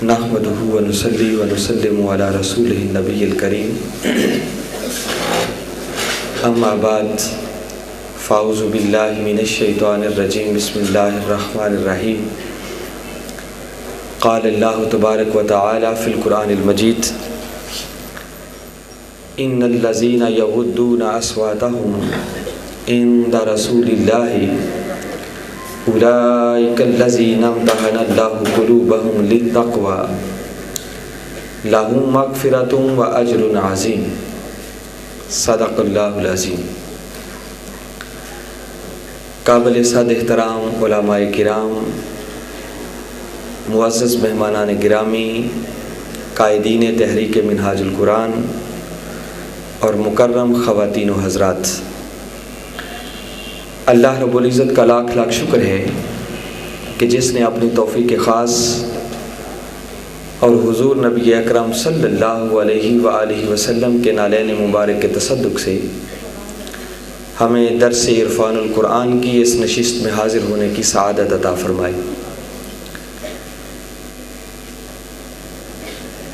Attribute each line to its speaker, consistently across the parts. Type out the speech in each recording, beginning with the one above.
Speaker 1: नहमदुहु व नुसल्ली व नुसल्लिमु अला रसूलिहि नबिय्यिल करीम। अम्मा बाद फ़ाऊज़ु बिल्लाहि मिनश शैतानिर रजीम। बिस्मिल्लाहिर रहमानिर रहीम। क़ाल अल्लाहु तबारक व तआला फ़िल क़ुरआनिल मजीद, इन्नल लज़ीना यग़ुद्दूना अस्वातहुम इंदा रसूलिल्लाहि उलाइकल लज़ीना इम्तहनल्लाहु क़ुलूबहुम लित्तक़वा लहुम मग़फ़िरतुन व अज्रुन अज़ीम। सदक़ल्लाहुल अज़ीम। काबिल सद एहतराम उलमाए किराम, मुअज़्ज़ज़ मेहमानान गिरामी, कायदीन तहरीक मिनहाजुल कुरान और मुकर्रम ख़वातीन व हज़रात, अल्लाह रब्बुल इज़्ज़त का लाख लाख शुक्र है कि जिसने अपनी तौफ़ीक़ ख़ास और हुज़ूर नबी अकरम सल्लल्लाहु अलैहि व आलिहि वसल्लम के नालैन मुबारक के तसद्दुक़ से हमें दर्स इरफ़ानुल कुरान की इस नशिस्त में हाज़िर होने की सआदत अता फ़रमाई।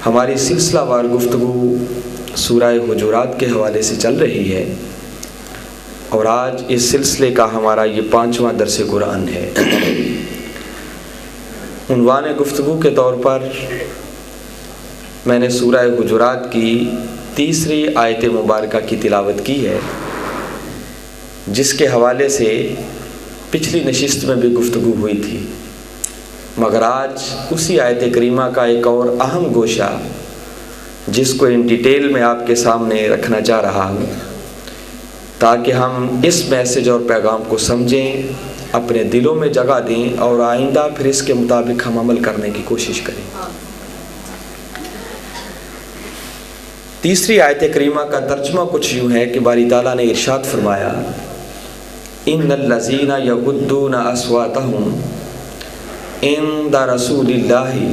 Speaker 1: हमारी सिलसिलावार गुफ्तगू सूरह हुजूरात के हवाले से चल रही है और आज इस सिलसिले का हमारा ये 5वां दर्स कुरान है। उन्वान गुफ्तगू के तौर पर मैंने सूरह हुजूरात की 3री आयत मुबारका की तिलावत की है, जिसके हवाले से पिछली नशिस्त में भी गुफ्तगू हुई थी, मगर आज उसी आयत करीमा का एक और अहम गोशा जिसको इन डिटेल में आपके सामने रखना चाह रहा हूँ, ताकि हम इस मैसेज और पैगाम को समझें, अपने दिलों में जगह दें और आइंदा फिर इसके मुताबिक हम अमल करने की कोशिश करें। 3री आयत करीमा का तर्जुमा कुछ यूँ है कि बारी ताला ने इरशाद फरमाया, इन्नल लज़ीना यग़ुद्दूना अस्वातहुम इंदा रसूलिल्लाहि,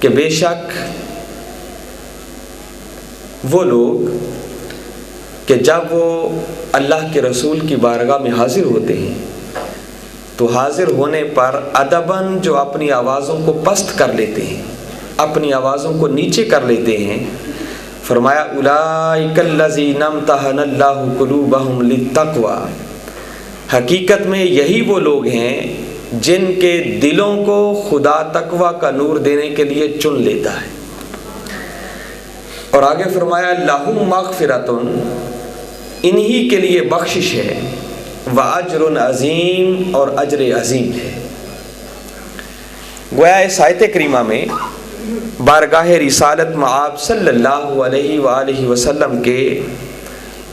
Speaker 1: कि बेशक वो लोग कि जब वो अल्लाह के रसूल की बारगाह में हाज़िर होते हैं तो हाज़िर होने पर अदबन जो अपनी आवाज़ों को पस्त कर लेते हैं, अपनी आवाज़ों को नीचे कर लेते हैं। फरमाया उलाइकल लज़ीना इम्तहनल्लाहु क़ुलूबहुम लित्तक़वा, हकीकत में यही वो लोग हैं जिनके दिलों को खुदा तकवा का नूर देने के लिए चुन लेता है। और आगे फरमाया लहुम मग़फ़िरतुन, इन्हीं के लिए बख्शिश है, व अज्रुन अज़ीम, और अज्र अज़ीम है। गोया इस आयत करीमा में बारगाह रिसालत में आप सल्लल्लाहु अलैहि व आलिहि वसल्लम के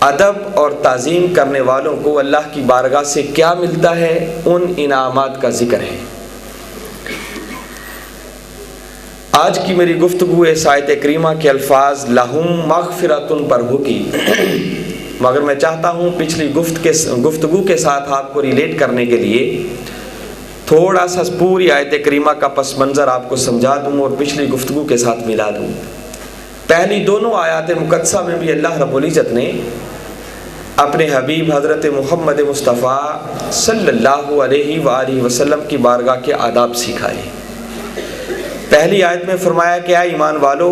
Speaker 1: अदब और ताज़ीम करने वालों को अल्लाह की बारगाह से क्या मिलता है, उन इनामात का जिक्र है। आज की मेरी गुफ्तगू इस आयत करीमा के अल्फाज लहुम मग़फ़िरतुन पर होगी, मगर मैं चाहता हूँ पिछली गुफ्तगू के साथ आपको रिलेट करने के लिए थोड़ा सा पूरी आयत करीमा का पस मंज़र आपको समझा दूँ और पिछली गुफ्तगू के साथ मिला दूँ। पहली दोनों आयात मुक़द्दसा में भी अल्लाह रब्बुल इज़्ज़त ने अपने हबीब हज़रत मुहम्मद मुस्तफ़ा सल्लल्लाहु अलैहि व आलिहि वसल्लम की बारगाह के आदाब सिखाए। पहली आयत में फरमाया कि ऐ ईमान वालो,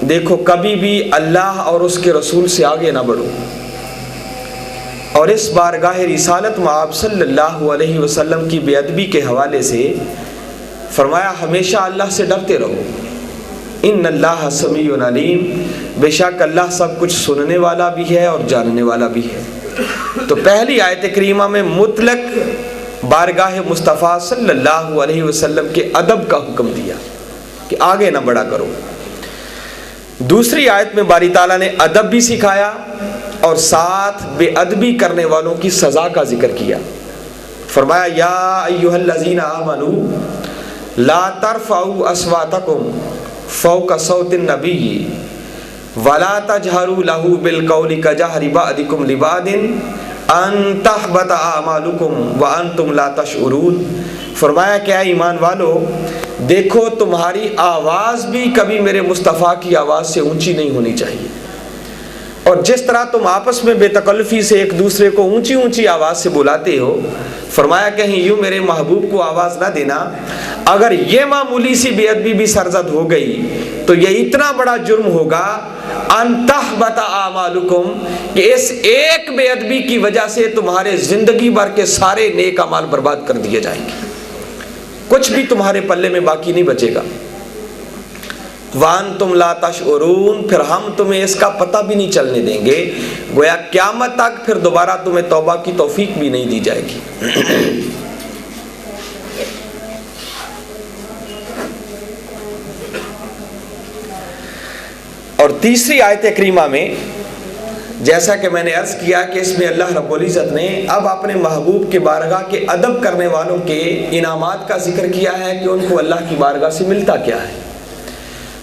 Speaker 1: देखो कभी भी अल्लाह और उसके रसूल से आगे ना बढ़ो। और इस बारगाह रिसालत में आप सल्लल्लाहु अलैहि वसल्लम की बेअदबी के हवाले से फरमाया हमेशा अल्लाह से डरते रहो। इन्नल्लाह समीउन अलीम, बेशक अल्लाह सब कुछ सुनने वाला भी है और जानने वाला भी है। तो पहली आयत करीमा में मुतलक बारगाह मुस्तफ़ा सल्लल्लाहु अलैहि वसल्लम के अदब का हुक्म दिया कि आगे ना बढ़ा करो। दूसरी आयत में बारी ताला ने अदब भी सिखाया और साथ बेअदबी करने वालों की सज़ा का जिक्र किया। फरमाया या अय्युहल लज़ीना आमनू ला तरफ़अू अस्वातकुम फ़ौक़ सौतिन नबी वला तजहरू लहू बिल कौली कजहरि बअदिकुम लिबादिन अन तहबत आमालुकुम व अंतुम ला तशउरून। फरमाया क्या ईमान वालो, देखो तुम्हारी आवाज़ भी कभी मेरे मुस्तफ़ा की आवाज़ से ऊंची नहीं होनी चाहिए और जिस तरह तुम आपस में बेतकल्लुफी से एक दूसरे को ऊंची ऊंची आवाज़ से बुलाते हो, फरमाया कहीं यूँ मेरे महबूब को आवाज़ ना देना। अगर ये मामूली सी बेअदबी भी सरजद हो गई तो ये इतना बड़ा जुर्म होगा अंतहबता आमालुकुम, कि इस एक बेअदबी की वजह से तुम्हारे जिंदगी भर के सारे नेक अमाल बर्बाद कर दिए जाएंगे, कुछ भी तुम्हारे पल्ले में बाकी नहीं बचेगा। वान तुम ला तशउरून, फिर हम तुम्हें इसका पता भी नहीं चलने देंगे, गोया क़यामत तक फिर दोबारा तुम्हें तौबा की तौफीक भी नहीं दी जाएगी। और तीसरी आयत करीमा में जैसा कि मैंने अर्ज किया कि इसमें अल्लाह रब्बुल इज़्ज़त ने अब अपने महबूब के बारगाह के अदब करने वालों के इनामात का जिक्र किया है कि उनको अल्लाह की बारगाह से मिलता क्या है।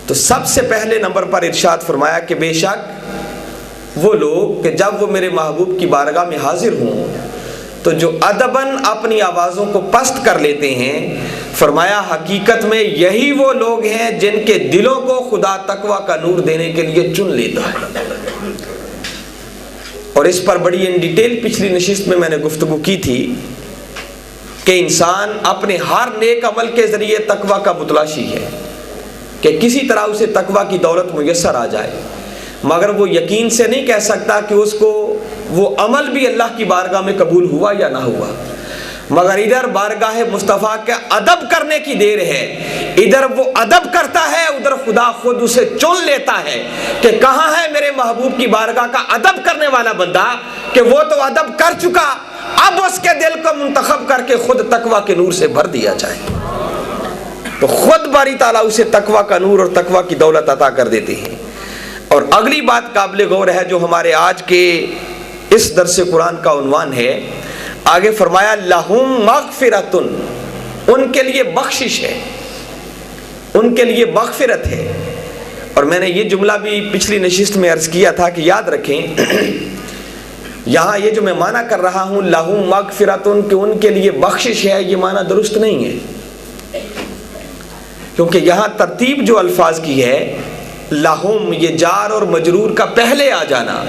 Speaker 1: तो सबसे पहले नंबर पर इरशाद फरमाया कि बेशक वो लोग कि जब वो मेरे महबूब की बारगाह में हाजिर हों तो जो अदबन अपनी आवाज़ों को पस्त कर लेते हैं, फरमाया हकीकत में यही वो लोग हैं जिनके दिलों को खुदा तकवा का नूर देने के लिए चुन लेता है। और इस पर बड़ी इन डिटेल पिछली नशिस्त में मैंने गुफ्तगू की थी कि इंसान अपने हर नेक अमल के ज़रिए तकवा का मुतलाशी है कि किसी तरह उसे तकवा की दौलत मुयस्सर आ जाए, मगर वो यकीन से नहीं कह सकता कि उसको वो अमल भी अल्लाह की बारगाह में कबूल हुआ या ना हुआ। मगर इधर बारगाह मुस्तफ़ा के अदब करने की देर है, इधर वो अदब करता है, उधर खुदा खुद उसे चुन लेता है कि कहाँ है मेरे महबूब की बारगाह का अदब करने वाला बंदा, कि वो तो अदब कर चुका, अब उसके दिल को मुंतखब करके खुद तकवा के नूर से भर दिया जाए। तो खुद बारी ताला उसे तकवा का नूर और तकवा की दौलत अता कर देते हैं। और अगली बात काबिल गौर है जो हमारे आज के इस दर्स कुरान का उन्वान है, आगे फरमाया लहुम मगफिरतुन, उनके लिए बख्शिश है, उनके लिए मगफिरत है। और मैंने ये जुमला भी पिछली नशिस्त में अर्ज किया था कि याद रखें यहाँ ये जो मैं माना कर रहा हूँ लहुम मगफिरतुन कि उनके लिए बख्शिश है, ये माना दुरुस्त नहीं है, क्योंकि यहाँ तरतीब जो अल्फाज की है लहुम, ये जार और मजरूर का पहले आ जाना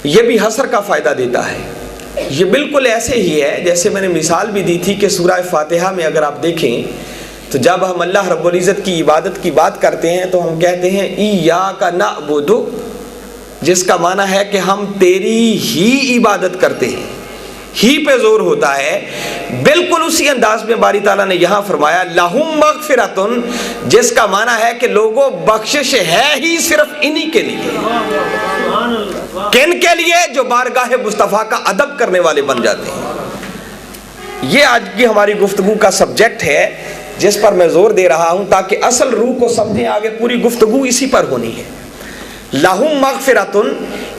Speaker 1: ये भी हसर का फ़ायदा देता है। ये बिल्कुल ऐसे ही है जैसे मैंने मिसाल भी दी थी कि सूरह फातिहा में अगर आप देखें तो जब हम अल्लाह रब्बुल इज़्ज़त की इबादत की बात करते हैं तो हम कहते हैं इय्याका नअबुदु, जिसका माना है कि हम तेरी ही इबादत करते हैं, ही पे जोर होता है। बिल्कुल उसी अंदाज में बारी ताला ने यहाँ फरमाया लहुम मगफिरतुन, जिसका माना है कि लोगों बख्शिश है ही सिर्फ इन्हीं के लिए। किन के लिए? जो बारगाह मुस्तफ़ा का अदब करने वाले बन जाते हैं। ये आज की हमारी गुफ्तगू का सब्जेक्ट है जिस पर मैं जोर दे रहा हूँ ताकि असल रूह को समझें, आगे पूरी गुफ्तगू इसी पर होनी है। लहुम मगफिरतुन,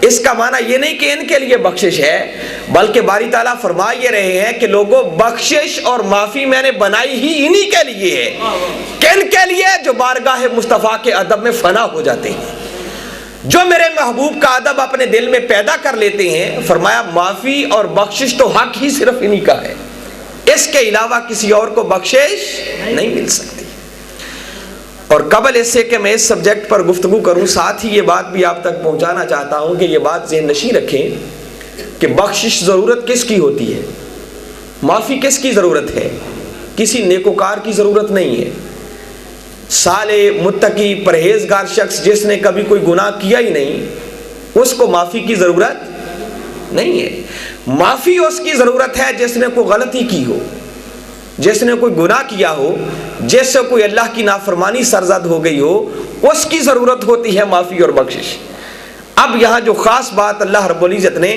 Speaker 1: इसका माना ये नहीं कि इनके लिए बख्शिश है, बल्कि बारी ताला फरमा ये रहे हैं कि लोगों बख्शिश और माफ़ी मैंने बनाई ही इन्हीं के लिए है। किन के लिए? जो बारगाह मुस्तफ़ा के अदब में फना हो जाते हैं, जो मेरे महबूब का अदब अपने दिल में पैदा कर लेते हैं। फरमाया माफ़ी और बख्शिश तो हक ही सिर्फ इन्हीं का है, इसके अलावा किसी और को बख्शिश नहीं मिल सकती। और कबल इससे कि मैं इस सब्जेक्ट पर गुफ्तगू करूं, साथ ही ये बात भी आप तक पहुंचाना चाहता हूं कि ये बात ज़हन नशीं रखें कि बख्शिश ज़रूरत किसकी होती है, माफ़ी किसकी ज़रूरत है? किसी नेकोकार की ज़रूरत नहीं है। साले मुत्तकी परहेजगार शख्स जिसने कभी कोई गुनाह किया ही नहीं, उसको माफ़ी की ज़रूरत नहीं है। माफ़ी उसकी ज़रूरत है जिसने कोई गलती की हो, जिसने कोई गुनाह किया हो, जिससे कोई अल्लाह की नाफरमानी सरजद हो गई हो, उसकी ज़रूरत होती है माफ़ी और बख्शिश। अब यहाँ जो ख़ास बात अल्लाह रब्बुल इज़्ज़त ने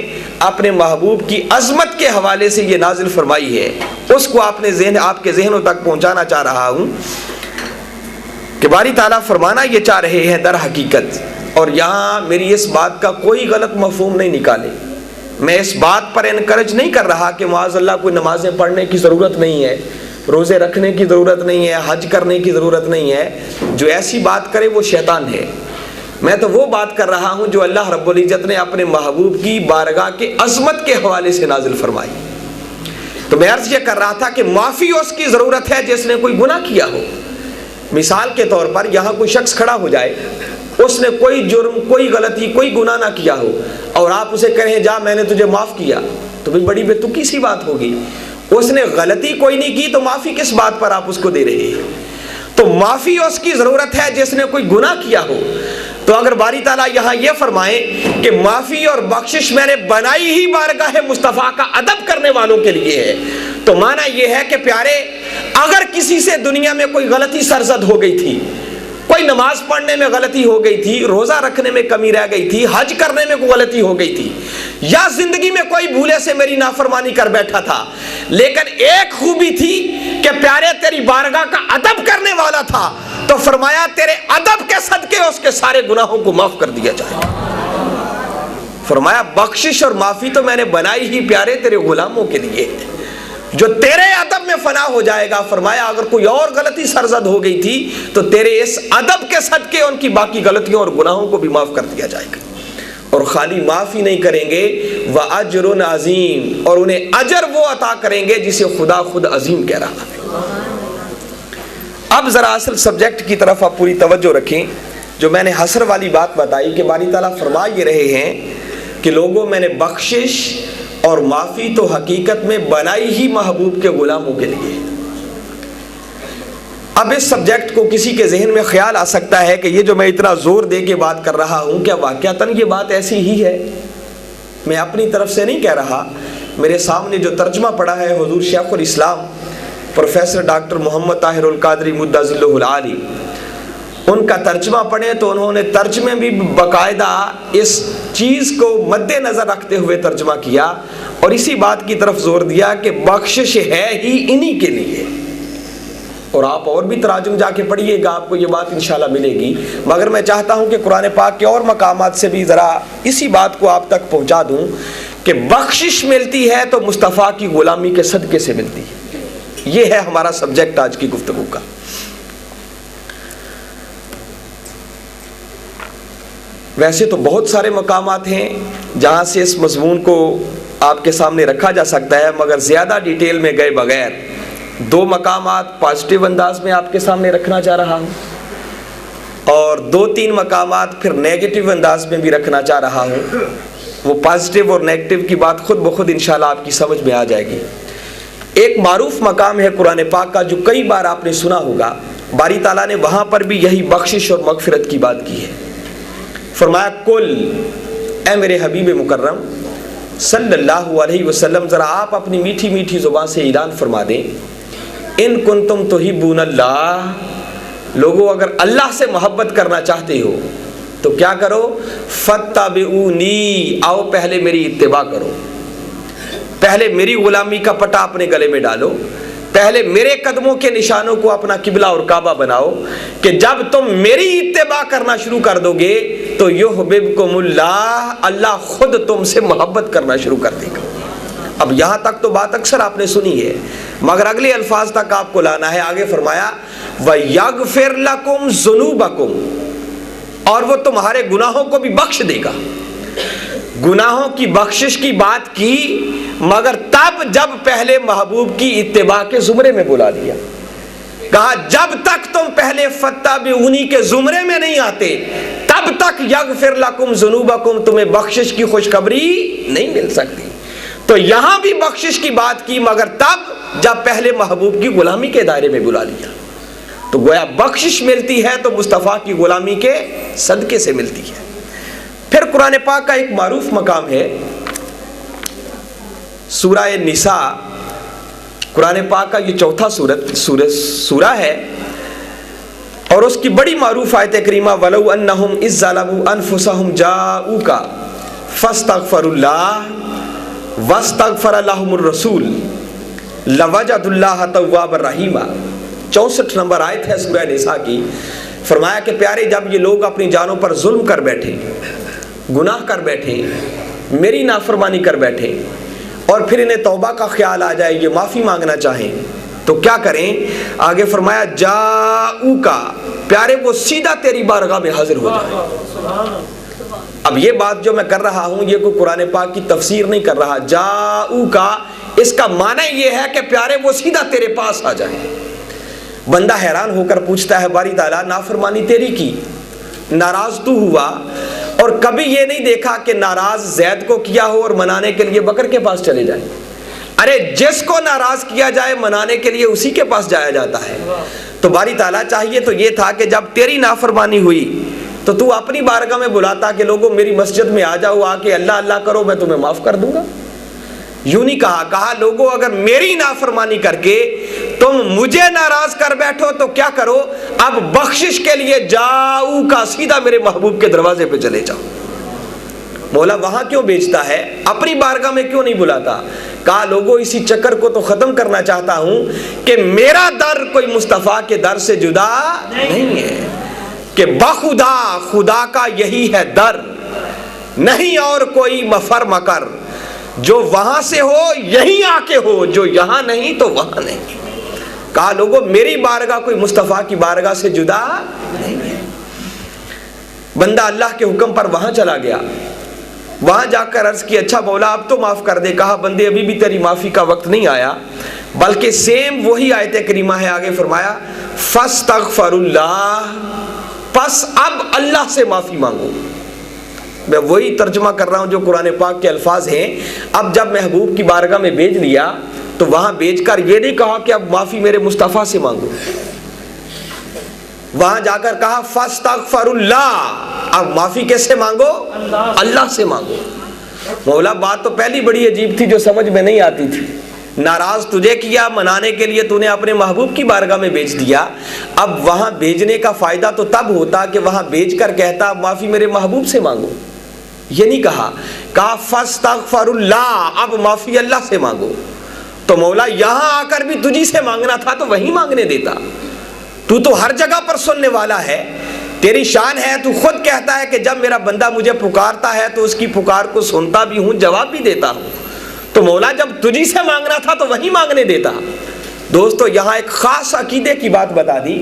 Speaker 1: अपने महबूब की अज़मत के हवाले से ये नाजिल फरमाई है, उसको आपके जहनों तक पहुँचाना चाह रहा हूँ कि बारी ताला फरमाना ये चाह रहे हैं दर हकीकत, और यहाँ मेरी इस बात का कोई गलत मफहूम नहीं निकाले। मैं इस बात पर इनकरेज नहीं कर रहा कि माज़अल्लाह कोई नमाज़ें पढ़ने की ज़रूरत नहीं है, रोज़े रखने की ज़रूरत नहीं है, हज करने की ज़रूरत नहीं है। जो ऐसी बात करे वो शैतान है। मैं तो वो बात कर रहा हूँ जो अल्लाह रब्बुल इज़्ज़त ने अपने महबूब की बारगाह के अज़मत के हवाले से नाजिल फरमाई। तो मैं अर्ज़ ये कर रहा था कि माफ़ी उसकी ज़रूरत है जिसने कोई गुनाह किया हो। मिसाल के तौर पर यहाँ कोई शख्स खड़ा हो जाए उसने कोई जुर्म, कोई गलती, कोई गुनाह ना किया हो और आप उसे कहें जा मैंने तुझे माफ किया, तो भाई बड़ी बेतुकी सी बात होगी। उसने गलती कोई नहीं की तो माफी किस बात पर आप उसको दे रहे हैं? तो माफी उसकी जरूरत है जिसने कोई गुनाह किया हो। तो अगर बारी ताला यहाँ ये फरमाए कि माफी और बख्शिश मैंने बनाई ही बारगाह मुस्तफ़ा का अदब करने वालों के लिए है, तो माना यह है कि प्यारे, अगर किसी से दुनिया में कोई गलती सरजद हो गई थी, कोई नमाज पढ़ने में गलती हो गई थी, रोजा रखने में कमी रह गई थी, हज करने में कोई गलती हो गई थी, या जिंदगी में कोई भूले से मेरी नाफरमानी कर बैठा था, लेकिन एक खूबी थी कि प्यारे तेरी बारगाह का अदब करने वाला था, तो फरमाया तेरे अदब के सदके उसके सारे गुनाहों को माफ कर दिया जाए। फरमाया बख्शिश और माफी तो मैंने बनाई ही प्यारे तेरे गुलामों के लिए, जो तेरे अदब में फना हो जाएगा। फरमाया अगर कोई और गलती सरजद हो गई थी तो तेरे इस अदब के सदके उनकी बाकी गलतियों और गुनाहों को भी माफ कर दिया जाएगा। और खाली माफ ही नहीं करेंगे, व अजरुन अजीम, और उन्हें अजर वो अता करेंगे जिसे खुदा खुद अजीम कह रहा है। अब जरा असल सब्जेक्ट की तरफ आप पूरी तवज्जो रखें। जो मैंने हसर वाली बात बताई कि बारी ताला फरमा ये रहे हैं कि लोगों, मैंने बख्शिश और माफी तो हकीकत में बनाई ही महबूब के गुलामों के लिए। अब इस सब्जेक्ट को किसी के जहन में ख्याल आ सकता है कि ये जो मैं इतना जोर दे के बात कर रहा हूं, क्या वाकयातन ये बात ऐसी ही है? मैं अपनी तरफ से नहीं कह रहा, मेरे सामने जो तर्जमा पड़ा है हुजूर शेखुल इस्लाम प्रोफेसर डॉक्टर मोहम्मद ताहिरुल कादरी मुद्दज़िल्लुहुल आली, उनका तर्जमा पढ़े तो उन्होंने तर्जमे भी बाकायदा इस चीज़ को मद्देनज़र रखते हुए तर्जमा किया और इसी बात की तरफ जोर दिया कि बख्शिश है ही इन्हीं के लिए। और आप और भी तराजुम जाके पढ़िएगा, आपको ये बात इंशाल्लाह मिलेगी। मगर मैं चाहता हूँ कि कुरान पाक के और मकामात से भी ज़रा इसी बात को आप तक पहुँचा दूँ कि बख्शिश मिलती है तो मुस्तफ़ा की ग़ुलामी के सदक़े से मिलती है। ये है हमारा सब्जेक्ट आज की गुफ्तगू का। वैसे तो बहुत सारे मकामात हैं जहाँ से इस मज़मून को आपके सामने रखा जा सकता है, मगर ज़्यादा डिटेल में गए बगैर दो मकामात पॉजिटिव अंदाज में आपके सामने रखना चाह रहा हूँ और दो तीन मकामात फिर नेगेटिव अंदाज में भी रखना चाह रहा हूँ। वो पॉजिटिव और नेगेटिव की बात खुद ब खुद इंशाल्लाह आपकी समझ में आ जाएगी। एक मारूफ मकाम है कुरान पाक का जो कई बार आपने सुना होगा, बारी ताला ने वहाँ पर भी यही बख्शिश और मगफिरत की बात की है। फरमाया कुल, ए मेरे हबीब मुकर्रम सल्लल्लाहु अलैहि वसल्लम, ज़रा आप अपनी मीठी मीठी ज़ुबान से ऐलान फरमा दें, इन कुंतुम तुहिब्बूनल्लाह, लोगों अगर अल्लाह से मोहब्बत करना चाहते हो तो क्या करो, फत्तबिऊनी, आओ पहले मेरी इत्तिबा करो, पहले मेरी गुलामी का पटा अपने गले में डालो, पहले मेरे कदमों के निशानों को अपना किबला और काबा बनाओ कि जब तुम मेरी इत्तिबा करना शुरू कर दोगे तो युहब्बिबकुमुल्लाह, अल्लाह खुद तुमसे मोहब्बत करना शुरू कर देगा। अब यहाँ तक तो बात अक्सर आपने सुनी है, मगर अगले अल्फाज तक आपको लाना है। आगे फरमाया वयगफिर लकुम ज़ुनूबकुम, और वो तुम्हारे गुनाहों को भी बख्श देगा। गुनाहों की बख्शिश की बात की, मगर तब जब पहले महबूब की इत्तिबा के जुमरे में बुला लिया। कहा जब तक तुम पहले फत्तबिऊनी के जुमरे में नहीं आते तब तक यगफिर लकुम ज़ुनूबकुम, तुम्हें बख्शिश की खुशखबरी नहीं मिल सकती। तो यहां भी बख्शिश की बात की, मगर तब जब पहले महबूब की गुलामी के दायरे में बुला लिया। तो गोया बख्शिश मिलती है तो मुस्तफ़ा की गुलामी के सदके से मिलती है। फिर कुरान पाक का एक मारूफ मकाम है सूरा निसा, कुरान पाक का ये चौथा सूरा है और उसकी बड़ी मारूफ आयत करीमा, वलौ अन्नहुम इज़ ज़लमू अनफुसहुम जाऊका फस्तगफरुल्लाह वस्तगफर लहुमुर रसूल लवजदुल्लाह तव्वाबर रहीमा। 64 नंबर आयत है सूरा निसा की। फरमाया कि प्यारे, जब ये लोग अपनी जानों पर जुल्म कर बैठे, गुनाह कर बैठे, मेरी नाफरमानी कर बैठे और फिर इन्हें तौबा का ख्याल आ जाए, ये माफ़ी मांगना चाहें, तो क्या करें? आगे फरमाया जाऊका, प्यारे वो सीधा तेरी बारगाह में हाजिर हो जाए। अब ये बात जो मैं कर रहा हूँ ये कोई कुरान पाक की तफसीर नहीं कर रहा। जाऊका इसका माना ये है कि प्यारे वो सीधा तेरे पास आ जाए। बंदा हैरान होकर पूछता है, बारी ताला नाफरमानी तेरी की, नाराज तू हुआ, और कभी ये नहीं देखा कि नाराज जैद को किया हो और मनाने के लिए बकर के पास चले जाए। अरे जिसको नाराज किया जाए मनाने के लिए उसी के पास जाया जाता है। तो बारी ताला चाहिए तो ये था कि जब तेरी नाफरमानी हुई तो तू अपनी बारगाह में बुलाता कि लोगों मेरी मस्जिद में आ जाओ, आके अल्लाह अल्लाह करो, मैं तुम्हें माफ कर दूंगा। यूं नहीं कहा लोगों अगर मेरी नाफरमानी करके तुम मुझे नाराज कर बैठो तो क्या करो, अब बख्शिश के लिए जाऊ का सीधा मेरे महबूब के दरवाजे पे चले जाओ। मौला वहां क्यों बेचता है, अपनी बारगाह में क्यों नहीं बुलाता? कहा लोगों इसी चक्कर को तो खत्म करना चाहता हूं कि मेरा दर कोई मुस्तफा के दर से जुदा नहीं है, कि बखुदा खुदा का यही है दर, नहीं और कोई मफर मकर, जो वहां से हो यहीं आके हो, जो यहां नहीं तो वहां नहीं। कहा लोगों मेरी बारगाह कोई मुस्तफा की बारगाह से जुदा नहीं है। बंदा अल्लाह के हुक्म पर वहां चला गया, वहां जाकर अर्ज की अच्छा मौला अब तो माफ कर दे। कहा बंदे अभी भी तेरी माफी का वक्त नहीं आया, बल्कि सेम वही आयत करीमा है, आगे फरमाया फस्तगफिरुल्लाह, बस अब अल्लाह से माफी मांगो। मैं वही तर्जुमा कर रहा हूं जो कुरान पाक के अल्फाज हैं। अब जब महबूब की बारगाह में भेज लिया तो वहां भेजकर ये नहीं कहा कि अब माफी मेरे मुस्तफा से मांगो, वहां जाकर कहा फस्तगफिरुल्लाह, अब माफी कैसे मांगो? अल्लाह से मांगो। मौला बात तो पहली बड़ी अजीब थी जो समझ में नहीं आती थी। नाराज तुझे किया, मनाने के लिए तूने अपने महबूब की बारगाह में भेज दिया। अब वहां भेजने का फायदा तो तब होता कि वहां भेजकर कहता माफी मेरे महबूब से मांगो। ये नहीं कहा फस्तगफिरुल्लाह, अब माफी अल्लाह से मांगो। तो मौला यहां आकर भी तुझी से मांगना था तो वहीं मांगने देता। तू तो हर जगह पर सुनने वाला है, तेरी शान है, तू खुद कहता है कि जब मेरा बंदा मुझे पुकारता है तो उसकी पुकार को सुनता भी हूं, जवाब भी देता हूं। तो मौला जब तुझी से मांगना था तो वहीं मांगने देता। दोस्तों यहां एक खास अकीदे की बात बता दी,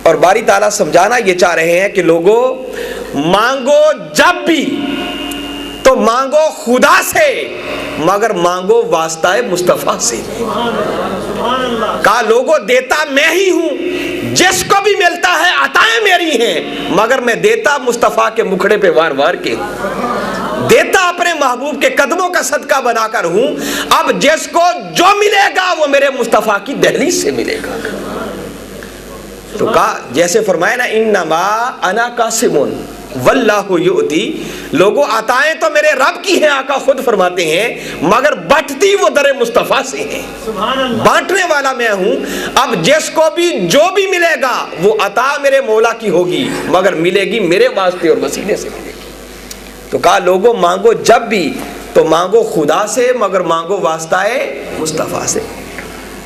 Speaker 1: और बारी ताला समझाना ये चाह रहे हैं कि लोगों मांगो जब भी तो मांगो खुदा से, मगर मांगो वास्ता मुस्तफा से। कहा लोगों देता मैं ही हूं, जिसको भी मिलता है अताएं मेरी हैं, मगर मैं देता मुस्तफा के मुखड़े पे वार वार के, देता अपने महबूब के कदमों का सदका बनाकर हूं। अब जिसको जो मिलेगा वो मेरे मुस्तफा की दहलीज से मिलेगा। तो कहा जैसे फरमाया ना इन्नमा अना कासिमुन वल्लाहु युती, लोगों अताएं तो मेरे रब की हैं, आका खुद फरमाते हैं, मगर बंटती वो दरे मुस्तफा से है, बांटने वाला मैं हूं। अब जिसको भी जो भी मिलेगा वो अता मेरे मौला की होगी, मगर मिलेगी मेरे वास्ते और वसीले से मिलेगी। तो कहा लोगों मांगो जब भी तो मांगो खुदा से, मगर मांगो वास्ताए मुस्तफा से।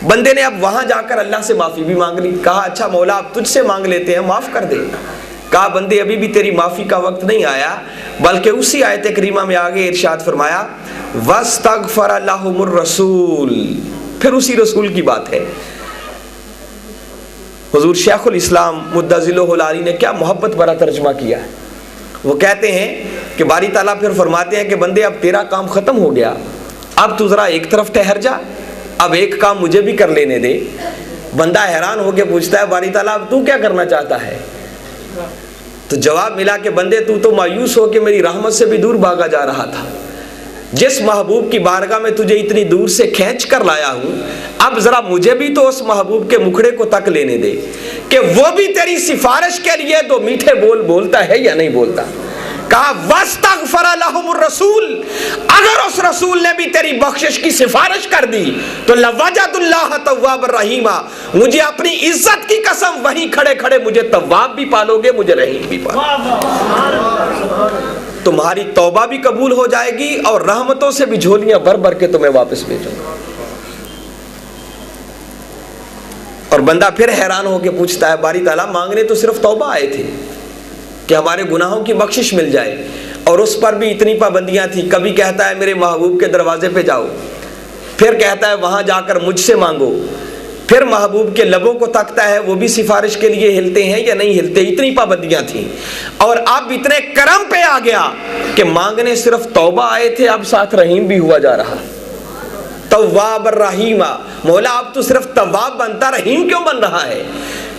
Speaker 1: बंदे ने अब वहां जाकर अल्लाह से माफी भी मांग ली। कहा अच्छा मौला अब तुझसे मांग लेते हैं, माफ कर दे। कहा बंदे अभी भी तेरी माफी का वक्त नहीं आया, बल्कि उसी आयत करीमा में आगे इरशाद फरमाया वस्तगफर लहुमुर रसूल, फिर उसी रसूल की बात है। हुजूर शेखुल इस्लाम मुद्दजिलहुल आली ने क्या मोहब्बत भरा तर्जुमा किया है। वो कहते हैं कि बारी ताला फिर फरमाते हैं कि बंदे अब तेरा काम खत्म हो गया, अब तू जरा एक तरफ ठहर जा, अब एक काम मुझे भी कर लेने दे। बंदा हैरान होकर पूछता है बारी ताला अब तू क्या करना चाहता है? तो जवाब मिला कि बंदे तू तो मायूस हो के मेरी रहमत से भी दूर भागा जा रहा था। जिस महबूब की बारगाह में तुझे इतनी दूर से खींच कर लाया हूं, अब जरा मुझे भी तो उस महबूब के मुखड़े को तक लेने दे कि वो भी तेरी सिफारिश के लिए दो मीठे बोल बोलता है या नहीं बोलता। कहा वस्तगफर लहुमुर रसूल, अगर उस रसूल ने भी तेरी बख्शिश की सिफारिश कर दी तो लवजदुल्लाह तव्वाबर रहीमा, मुझे अपनी इज्जत की कसम वहीं खड़े खड़े मुझे तव्वाब भी पालोगे, मुझे रहीम भी पालोगे। तुम्हारी तौबा भी कबूल हो जाएगी और रहमतों से भी झोलियां भर भर के तुम्हें वापस भेजूंगा। और बंदा फिर हैरान होकर पूछता है बारी ताला मांगने तो सिर्फ तौबा आए थे कि हमारे गुनाहों की बख्शिश मिल जाए, और उस पर भी इतनी पाबंदियां थी। कभी कहता है मेरे महबूब के दरवाजे पे जाओ, फिर कहता है वहां जाकर मुझसे मांगो, फिर महबूब के लबों को तकता है वो भी सिफारिश के लिए हिलते हैं या नहीं हिलते। इतनी पाबंदियां थी और अब इतने करम पे आ गया कि मांगने सिर्फ तौबा आए थे, अब साथ रहीम भी हुआ जा रहा। तव्वाब रहीमा, मौला अब तो सिर्फ तव्वाब बनता, रहीम क्यों बन रहा है?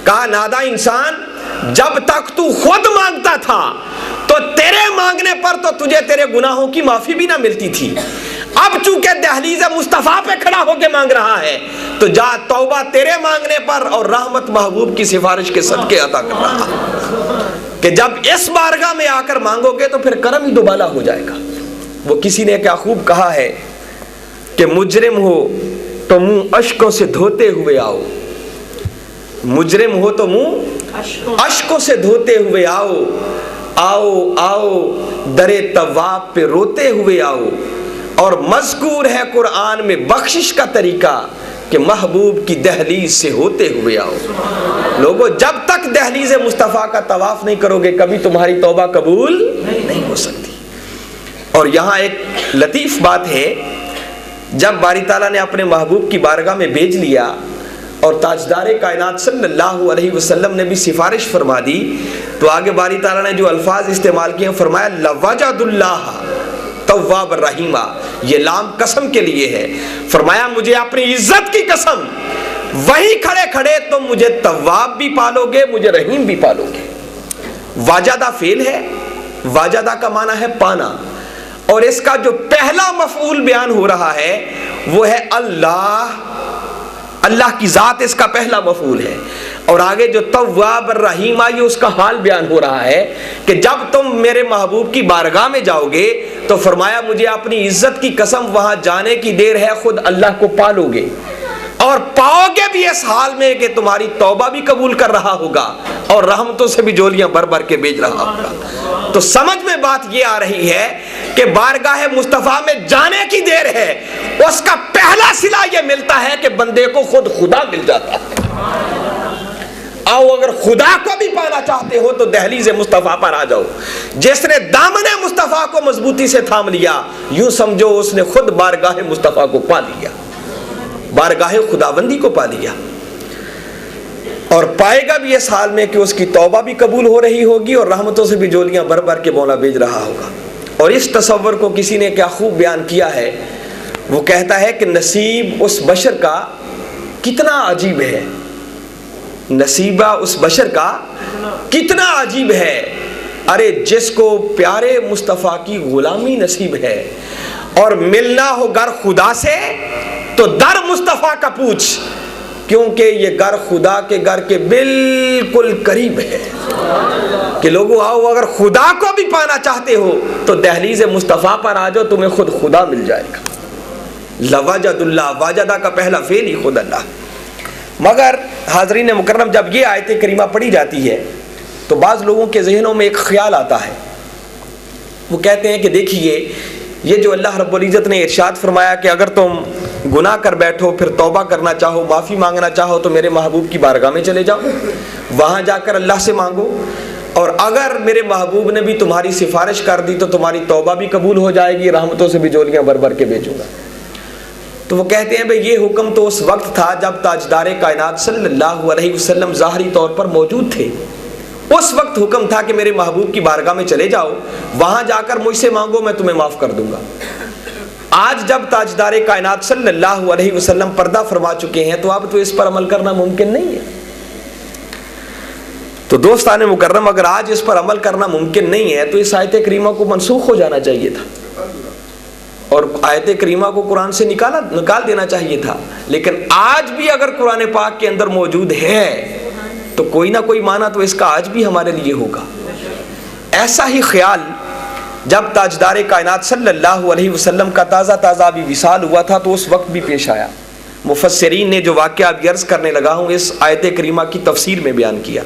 Speaker 1: कहा नादा इंसान जब तक तू खुद मांगता था तो तेरे मांगने पर तो तुझे तेरे गुनाहों की माफी भी ना मिलती थी। अब चूंकि दहलीज़ मुस्तफ़ा पे खड़ा होकर मांग रहा है तो जा तौबा तेरे मांगने पर और रहमत महबूब की सिफारिश के सदके अता कर रहा कि जब इस बारगाह में आकर मांगोगे तो फिर करम ही दोबाला हो जाएगा। वो किसी ने क्या खूब कहा है कि मुजरिम हो तो मुंह अश्कों से धोते हुए आओ, मुजरिम हो तो मुंह अश्कों से धोते हुए आओ, आओ आओ दरे तवाब पे रोते हुए आओ। और मज़कूर है कुरान में बख्शिश का तरीका कि महबूब की दहलीज से होते हुए आओ। लोगों, जब तक दहलीज मुस्तफ़ा का तवाफ नहीं करोगे कभी तुम्हारी तौबा कबूल नहीं हो सकती। और यहाँ एक लतीफ़ बात है, जब बारी ताला ने अपने महबूब की बारगाह में भेज लिया और ताजदार कायनात सल्लल्लाहु अलैहि वसल्लम ने भी सिफारिश फरमा दी, तो आगे बारी ताला ने जो अल्फाज इस्तेमाल किए, फरमाया लवजदुल्लाह तव्वाब रहीमा। ये लाम कसम के लिए है। फरमाया मुझे अपनी इज्जत की कसम, वहीं खड़े खड़े तुम मुझे तव्वाब भी पालोगे, मुझे रहीम भी पालोगे। वाजदा फेल है, वाजदा का माना है पाना, और इसका जो पहला मफऊल बयान हो रहा है वो है अल्लाह। अल्लाह की जात इसका पहला मफऊल है। और आगे जो तव्वाब रहीम ये उसका हाल बयान हो रहा है कि जब तुम मेरे महबूब की बारगाह में जाओगे तो फरमाया मुझे अपनी इज्जत की कसम, वहां जाने की देर है खुद अल्लाह को पालोगे और पाओगे भी इस हाल में कि तुम्हारी तौबा भी कबूल कर रहा होगा और रहमतों से भी जोलियां भर भर के भेज रहा होगा। तो समझ में बात ये आ रही है कि बारगाह मुस्तफ़ा में जाने की देर है, उसका पहला सिला ये मिलता है कि बंदे को खुद खुदा मिल जाता है। आओ, अगर खुदा को भी पाना चाहते हो तो दहलीज मुस्तफ़ा पर आ जाओ। जिसने दामने मुस्तफ़ा को मजबूती से थाम लिया, यूं समझो उसने खुद बारगाह मुस्तफ़ा को पा लिया, बारगाह खुदाबंदी को पा लिया। और पाएगा भी इस हाल में कि उसकी तौबा भी कबूल हो रही होगी और रहमतों से भी जोलियां भर भर के मौला भेज रहा होगा। और इस तसव्वुर को किसी ने क्या खूब बयान किया है, वो कहता है कि नसीब उस बशर का कितना अजीब है, नसीबा उस बशर का कितना अजीब है। अरे जिसको प्यारे मुस्तफ़ा की गुलामी नसीब है और मिलना हो गर खुदा से तो दर मुस्तफ़ा का पूछ, क्योंकि ये घर खुदा के घर के बिल्कुल करीब है। कि लोगों आओ, अगर खुदा को भी पाना चाहते हो तो दहलीज मुस्तफ़ा पर आ जाओ, तुम्हें खुद खुदा मिल जाएगा। लवजदुल्लाह, वाजदा का पहला फेल ही खुद अल्लाह। मगर हाज़रीन मुकर्रम, जब ये आयत करीमा पढ़ी जाती है तो बाज़ लोगों के जहनों में एक ख्याल आता है। वो कहते हैं कि देखिए, ये जो अल्लाह रब्बुल इज़्ज़त ने इरशाद फरमाया कि अगर तुम गुनाह कर बैठो, फिर तौबा करना चाहो, माफ़ी मांगना चाहो तो मेरे महबूब की बारगाह में चले जाओ, वहाँ जाकर अल्लाह से मांगो, और अगर मेरे महबूब ने भी तुम्हारी सिफारिश कर दी तो तुम्हारी तौबा भी कबूल हो जाएगी, रहमतों से भी जोलियाँ भर भर के भेजूँगा। तो वो कहते हैं भाई ये हुक्म तो उस वक्त था जब ताजदार कायनात सल्लल्लाहु अलैहि वसल्लम ज़ाहरी तौर पर मौजूद थे। उस वक्त हुक्म था कि मेरे महबूब की बारगाह में चले जाओ, वहाँ जाकर मुझसे मांगो, मैं तुम्हें माफ़ कर दूंगा। आज जब ताजदार कायनात सल्लल्लाहु अलैहि वसल्लम पर्दा फरमा चुके हैं तो अब तो इस पर अमल करना मुमकिन नहीं है। तो दोस्ताने मुकर्रम, अगर आज इस पर अमल करना मुमकिन नहीं है तो इस आयत करीमा को मनसूख हो जाना चाहिए था और आयत करीमा को कुरान से निकाल देना चाहिए था। लेकिन आज भी अगर कुरान पाक के अंदर मौजूद है तो कोई ना कोई माना तो इसका आज भी हमारे लिए होगा। ऐसा ही ख्याल जब ताजदार कायनात सल्लल्लाहु अलैहि वसल्लम का ताज़ा अभी विसाल हुआ था तो उस वक्त भी पेश आया। मुफस्सिरीन ने जो वाक़या अभी अर्ज़ करने लगा हूँ इस आयत करीमा की तफसीर में बयान किया।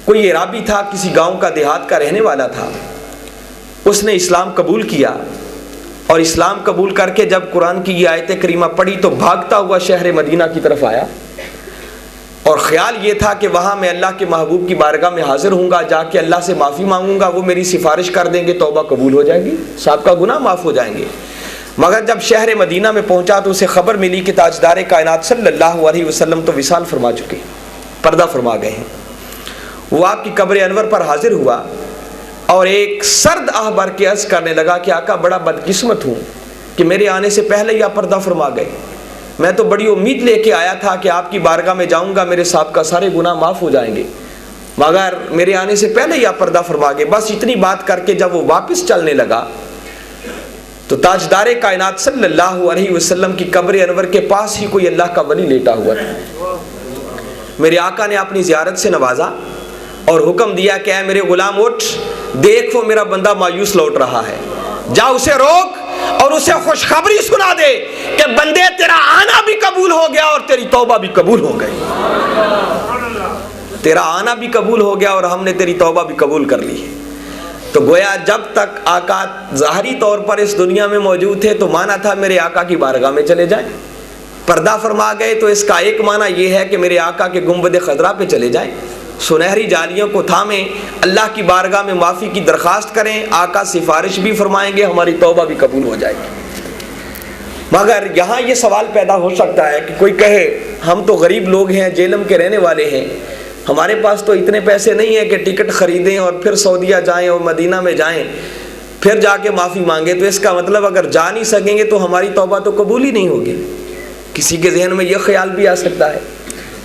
Speaker 1: कोई इराबी था, किसी गांव का, देहात का रहने वाला था। उसने इस्लाम कबूल किया और इस्लाम कबूल करके जब कुरान की ये आयत करीमा पढ़ी तो भागता हुआ शहर मदीना की तरफ आया और ख्याल ये था कि वहाँ मैं अल्लाह के महबूब की बारगाह में हाजिर हूँगा, जाके अल्लाह से माफ़ी मांगूंगा, वो मेरी सिफारिश कर देंगे, तौबा कबूल हो जाएगी, सबका गुनाह माफ़ हो जाएंगे। मगर जब शहर मदीना में पहुँचा तो उसे ख़बर मिली कि ताजदार कायनात सल्लल्लाहु अलैहि वसल्लम तो विसाल फरमा चुके, पर्दा फरमा गए हैं। वो आपकी कब्र अनवर पर हाजिर हुआ और एक सर्द आह भर के अर्ज़ करने लगा कि आका बड़ा बदकिस्मत हूँ कि मेरे आने से पहले ही आप पर्दा फरमा गए। मैं तो बड़ी उम्मीद लेके आया था कि आपकी बारगाह में जाऊंगा, मेरे साहब का सारे गुनाह माफ़ हो जाएंगे, मगर मेरे आने से पहले ही आप पर्दा फरमा गए। बस इतनी बात करके जब वो वापस चलने लगा तो ताजदारे कायनात सल्लल्लाहु अलैहि वसल्लम की कब्र अनवर के पास ही कोई अल्लाह का वली लेटा हुआ था। मेरे आका ने अपनी ज़ियारत से नवाजा और हुक्म दिया कि ऐ मेरे गुलाम उठ, देख वो मेरा बंदा मायूस लौट रहा है, जा उसे रोक और उसे खुशखबरी सुना दे कि बंदे तेरा आना भी कबूल हो गया और तेरी तौबा भी कबूल हो गई। तेरा आना भी कबूल हो गया और हमने तेरी तौबा भी कबूल कर ली है। तो गोया जब तक आका ज़ाहरी तौर पर इस दुनिया में मौजूद थे तो माना था मेरे आका की बारगाह में चले जाएं। पर्दा फरमा गए तो इसका एक माना यह है कि मेरे आका के गुंबद खजरा पे चले जाएं, सुनहरी जालियों को थामें, अल्लाह की बारगाह में माफ़ी की दरख्वास्त करें, आका सिफारिश भी फरमाएंगे, हमारी तौबा भी कबूल हो जाएगी। मगर यहाँ ये सवाल पैदा हो सकता है कि कोई कहे हम तो गरीब लोग हैं, जेलम के रहने वाले हैं, हमारे पास तो इतने पैसे नहीं है कि टिकट ख़रीदें और फिर सऊदीया जाएं और मदीना में जाएं फिर जाके माफ़ी मांगे, तो इसका मतलब अगर जा नहीं सकेंगे तो हमारी तौबा तो कबूल ही नहीं होगी। किसी के जहन में यह ख्याल भी आ सकता है।